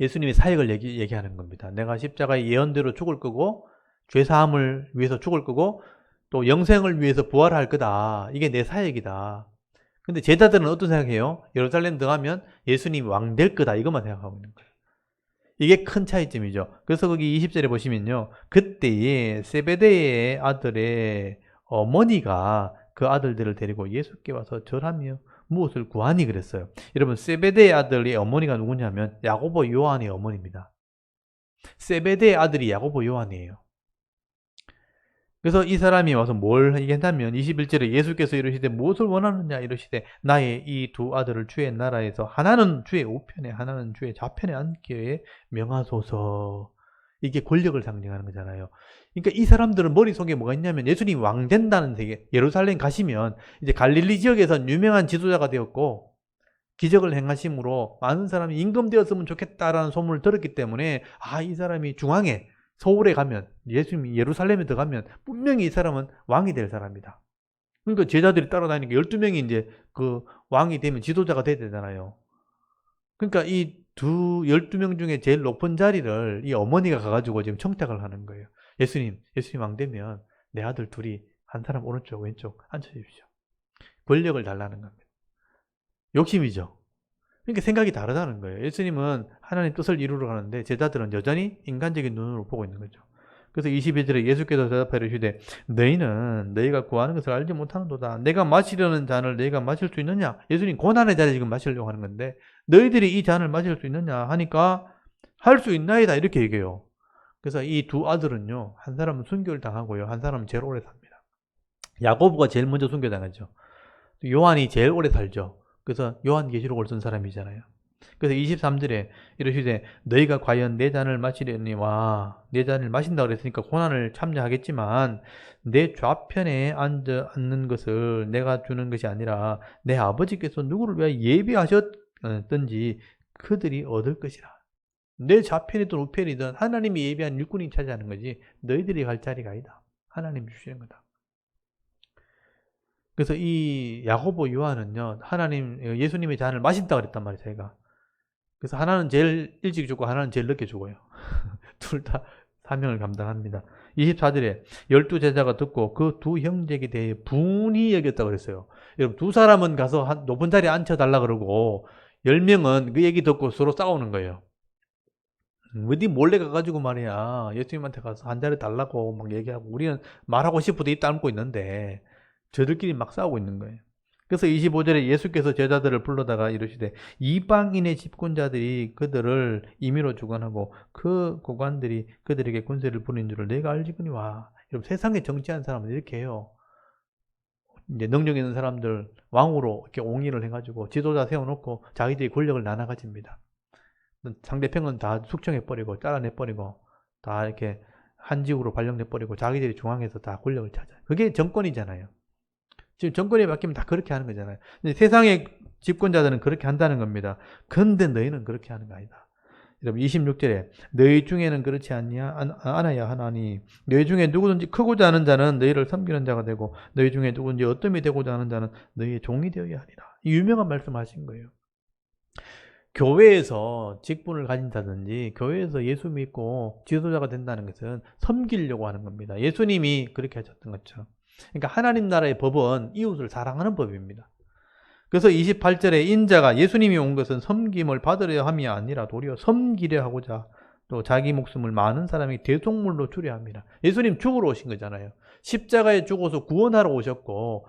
예수님이 사역을 얘기하는 겁니다. 내가 십자가의 예언대로 죽을 거고 죄사함을 위해서 죽을 거고 또 영생을 위해서 부활할 거다. 이게 내 사역이다. 근데 제자들은 어떤 생각해요? 예루살렘 들어가면 예수님이 왕 될 거다 이것만 생각하고 있는 거예요. 이게 큰 차이점이죠. 그래서 거기 20절에 보시면요. 그때에 세베대의 아들의 어머니가 그 아들들을 데리고 예수께 와서 절하며 무엇을 구하니 그랬어요. 여러분 세베대의 아들의 어머니가 누구냐면 야고보 요한의 어머니입니다. 세베대의 아들이 야고보 요한이에요. 그래서 이 사람이 와서 뭘 얘기한다면 21절에 예수께서 이르시되 무엇을 원하느냐 이르시되 나의 이 두 아들을 주의 나라에서 하나는 주의 우편에 하나는 주의 좌편에 앉게 명하소서. 이게 권력을 상징하는 거잖아요. 그러니까 이 사람들은 머릿속에 뭐가 있냐면 예수님이 왕 된다는 세계, 예루살렘 가시면 이제 갈릴리 지역에서 유명한 지도자가 되었고 기적을 행하심으로 많은 사람이 임금되었으면 좋겠다라는 소문을 들었기 때문에 이 사람이 중앙에 서울에 가면 예수님이 예루살렘에 들어가면 분명히 이 사람은 왕이 될 사람이다. 그러니까 제자들이 따라다니니까 12명이 이제 그 왕이 되면 지도자가 돼야 되잖아요. 그러니까 이 12명 중에 제일 높은 자리를 이 어머니가 가가지고 지금 청탁을 하는 거예요. 예수님 왕 되면 내 아들 둘이 한 사람 오른쪽 왼쪽 앉혀주십시오. 권력을 달라는 겁니다. 욕심이죠. 그러니까 생각이 다르다는 거예요. 예수님은 하나님 뜻을 이루러 가는데 제자들은 여전히 인간적인 눈으로 보고 있는 거죠. 그래서 22절에 예수께서 대답하여 이르시되 너희는 너희가 구하는 것을 알지 못하는도다. 내가 마시려는 잔을 너희가 마실 수 있느냐? 예수님 고난의 잔을 지금 마시려고 하는 건데 너희들이 이 잔을 마실 수 있느냐 하니까 할 수 있나이다 이렇게 얘기해요. 그래서 이 두 아들은요. 한 사람은 순교를 당하고요. 한 사람은 제일 오래 삽니다. 야고보가 제일 먼저 순교당하죠. 요한이 제일 오래 살죠. 그래서 요한계시록을 쓴 사람이잖아요. 그래서 23절에 이르시되 너희가 과연 내 잔을 마시려니와 내 잔을 마신다 그랬으니까 고난을 참여하겠지만 내 좌편에 앉는 것을 내가 주는 것이 아니라 내 아버지께서 누구를 위하여 예비하셨든지 그들이 얻을 것이라. 내 좌편이든 우편이든 하나님이 예비한 일꾼이 차지하는 거지 너희들이 갈 자리가 아니다. 하나님이 주시는 거다. 그래서 이 야고보 요한은요, 예수님의 잔을 마신다 그랬단 말이에요, 제가. 그래서 하나는 제일 일찍 죽고 하나는 제일 늦게 죽어요. 둘 다 사명을 감당합니다. 24절에 12제자가 듣고 그 두 형제에 대해 분이 여겼다고 그랬어요. 여러분, 두 사람은 가서 높은 자리에 앉혀달라 그러고 10명은 그 얘기 듣고 서로 싸우는 거예요. 어디 몰래 가가지고 말이야, 예수님한테 가서 한 자리 달라고 막 얘기하고 우리는 말하고 싶어도 입 다물고 있는데 저들끼리 막 싸우고 있는 거예요. 그래서 25절에 예수께서 제자들을 불러다가 이르시되 이방인의 집권자들이 그들을 임의로 주관하고 그 고관들이 그들에게 권세를 부리는 줄을 내가 알지거니와. 여러분 세상에 정치한 사람은 이렇게 해요. 이제 능력 있는 사람들 왕으로 이렇게 옹의를 해가지고 지도자 세워놓고 자기들이 권력을 나눠 가집니다. 상대편은 다 숙청해버리고 잘라내버리고 다 이렇게 한지우로 발령내버리고 자기들이 중앙에서 다 권력을 찾아요. 그게 정권이잖아요. 지금 정권이 바뀌면 다 그렇게 하는 거잖아요. 근데 세상의 집권자들은 그렇게 한다는 겁니다. 그런데 너희는 그렇게 하는 거 아니다. 여러분 26절에 너희 중에는 그렇지 않아야 하나니 너희 중에 누구든지 크고자 하는 자는 너희를 섬기는 자가 되고 너희 중에 누구든지 어뜸이 되고자 하는 자는 너희의 종이 되어야 하리라. 이 유명한 말씀을 하신 거예요. 교회에서 직분을 가진다든지 교회에서 예수 믿고 지도자가 된다는 것은 섬기려고 하는 겁니다. 예수님이 그렇게 하셨던 것처럼. 그러니까 하나님 나라의 법은 이웃을 사랑하는 법입니다. 그래서 28절에 인자가 예수님이 온 것은 섬김을 받으려 함이 아니라 도리어 섬기려 하고자 또 자기 목숨을 많은 사람이 대속물로 주려 합니다. 예수님 죽으러 오신 거잖아요. 십자가에 죽어서 구원하러 오셨고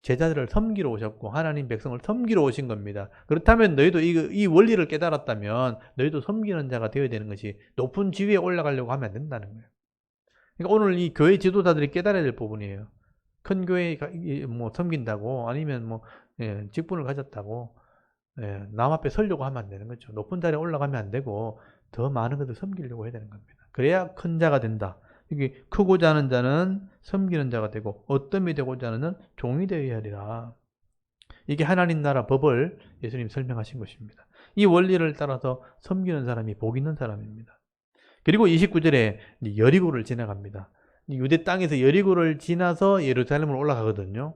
제자들을 섬기러 오셨고 하나님 백성을 섬기러 오신 겁니다. 그렇다면 너희도 이 원리를 깨달았다면 너희도 섬기는 자가 되어야 되는 것이 높은 지위에 올라가려고 하면 안 된다는 거예요. 그러니까 오늘 이 교회 지도자들이 깨달아야 될 부분이에요. 큰 교회 뭐 섬긴다고 아니면 직분을 가졌다고 남 앞에 서려고 하면 안 되는 거죠. 높은 자리에 올라가면 안 되고 더 많은 것을 섬기려고 해야 되는 겁니다. 그래야 큰 자가 된다. 이게 크고자 하는 자는 섬기는 자가 되고 어뜸이 되고자 하는 자는 종이 되어야 하리라. 이게 하나님 나라 법을 예수님 설명하신 것입니다. 이 원리를 따라서 섬기는 사람이 복 있는 사람입니다. 그리고 29절에 여리고를 지나갑니다. 유대 땅에서 여리고를 지나서 예루살렘으로 올라가거든요.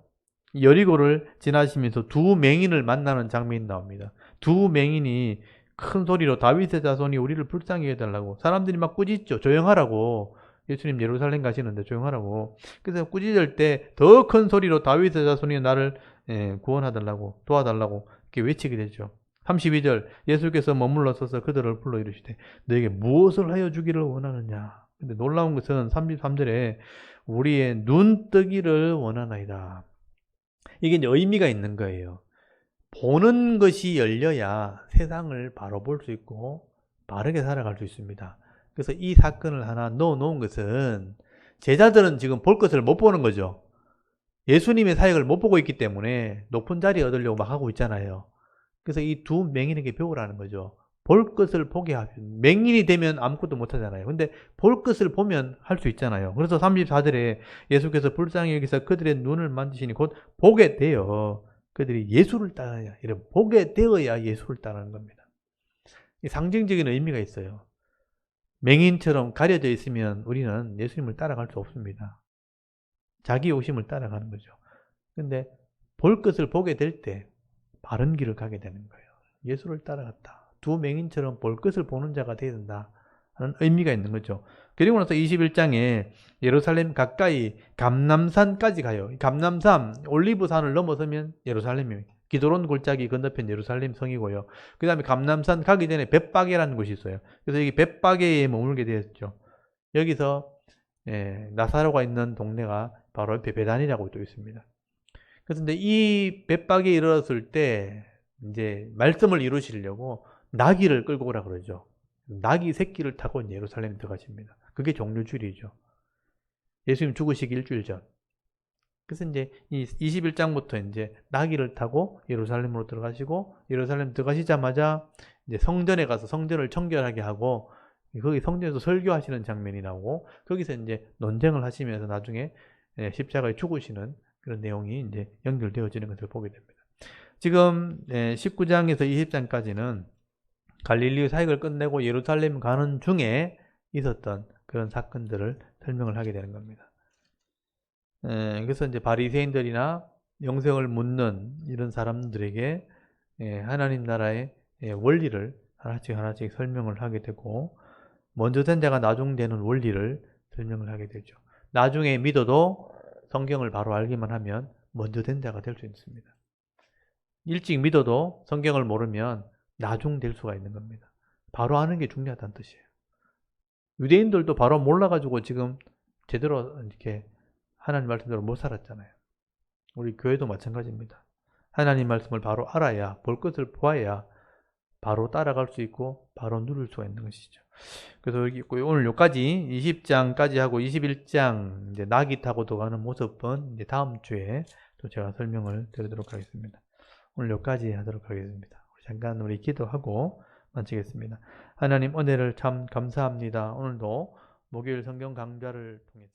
여리고를 지나시면서 두 맹인을 만나는 장면이 나옵니다. 두 맹인이 큰 소리로 다윗의 자손이 우리를 불쌍히 해달라고 사람들이 막 꾸짖죠. 조용하라고. 예수님 예루살렘 가시는데 조용하라고. 그래서 꾸짖을 때 더 큰 소리로 다윗의 자손이 나를 구원하달라고 도와달라고 이렇게 외치게 되죠. 32절 예수께서 머물러 서서 그들을 불러 이르시되 너에게 무엇을 하여 주기를 원하느냐. 근데 놀라운 것은 33절에 우리의 눈 뜨기를 원하나이다. 이게 이제 의미가 있는 거예요. 보는 것이 열려야 세상을 바로 볼 수 있고 바르게 살아갈 수 있습니다. 그래서 이 사건을 하나 넣어 놓은 것은 제자들은 지금 볼 것을 못 보는 거죠. 예수님의 사역을 못 보고 있기 때문에 높은 자리 얻으려고 막 하고 있잖아요. 그래서 이 두 맹인에게 배우라는 거죠. 볼 것을 보게 하면 맹인이 되면 아무것도 못 하잖아요. 근데 볼 것을 보면 할 수 있잖아요. 그래서 34절에 예수께서 불쌍히 여기서 그들의 눈을 만지시니 곧 보게 되어 그들이 예수를 따라야 이런 보게 되어야 예수를 따르는 겁니다. 이 상징적인 의미가 있어요. 맹인처럼 가려져 있으면 우리는 예수님을 따라갈 수 없습니다. 자기 욕심을 따라가는 거죠. 근데 볼 것을 보게 될 때 바른 길을 가게 되는 거예요. 예수를 따라갔다. 두 맹인처럼 볼 것을 보는 자가 되어야 된다 하는 의미가 있는 거죠. 그리고 나서 21장에 예루살렘 가까이 감람산까지 가요. 감람산, 올리브산을 넘어서면 예루살렘이 기드론 골짜기 건너편 예루살렘 성이고요. 그 다음에 감람산 가기 전에 벳바게라는 곳이 있어요. 그래서 여기 벳바게에 머물게 되었죠. 여기서 나사로가 있는 동네가 바로 옆에 베단이라고 또 있습니다. 그런데 이 벳바게에 이르렀을 때 이제 말씀을 이루시려고 나귀를 끌고 오라 그러죠. 나귀 새끼를 타고 예루살렘에 들어가십니다. 그게 종료주일이죠. 예수님 죽으시기 일주일 전. 그래서 이제 이 21장부터 이제 나귀를 타고 예루살렘으로 들어가시고 예루살렘 들어가시자마자 이제 성전에 가서 성전을 청결하게 하고 거기 성전에서 설교하시는 장면이 나오고 거기서 이제 논쟁을 하시면서 나중에 십자가에 죽으시는 그런 내용이 이제 연결되어지는 것을 보게 됩니다. 지금 19장에서 20장까지는 갈릴리 사역을 끝내고 예루살렘 가는 중에 있었던 그런 사건들을 설명을 하게 되는 겁니다. 그래서 이제 바리새인들이나 영생을 묻는 이런 사람들에게 하나님 나라의 원리를 하나씩 설명을 하게 되고 먼저 된 자가 나중 되는 원리를 설명을 하게 되죠. 나중에 믿어도 성경을 바로 알기만 하면 먼저 된 자가 될 수 있습니다. 일찍 믿어도 성경을 모르면 나중 될 수가 있는 겁니다. 바로 아는 게 중요하다는 뜻이에요. 유대인들도 바로 몰라가지고 지금 제대로 이렇게 하나님 말씀대로 못 살았잖아요. 우리 교회도 마찬가지입니다. 하나님 말씀을 바로 알아야 볼 것을 보아야 바로 따라갈 수 있고 바로 누릴 수가 있는 것이죠. 그래서 여기 오늘 여기까지 20장까지 하고 21장 이제 나귀 타고 들어가는 모습은 이제 다음 주에 또 제가 설명을 드리도록 하겠습니다. 오늘 여기까지 하도록 하겠습니다. 잠깐 우리 기도하고 마치겠습니다. 하나님 은혜를 참 감사합니다. 오늘도 목요일 성경 강좌를 통해서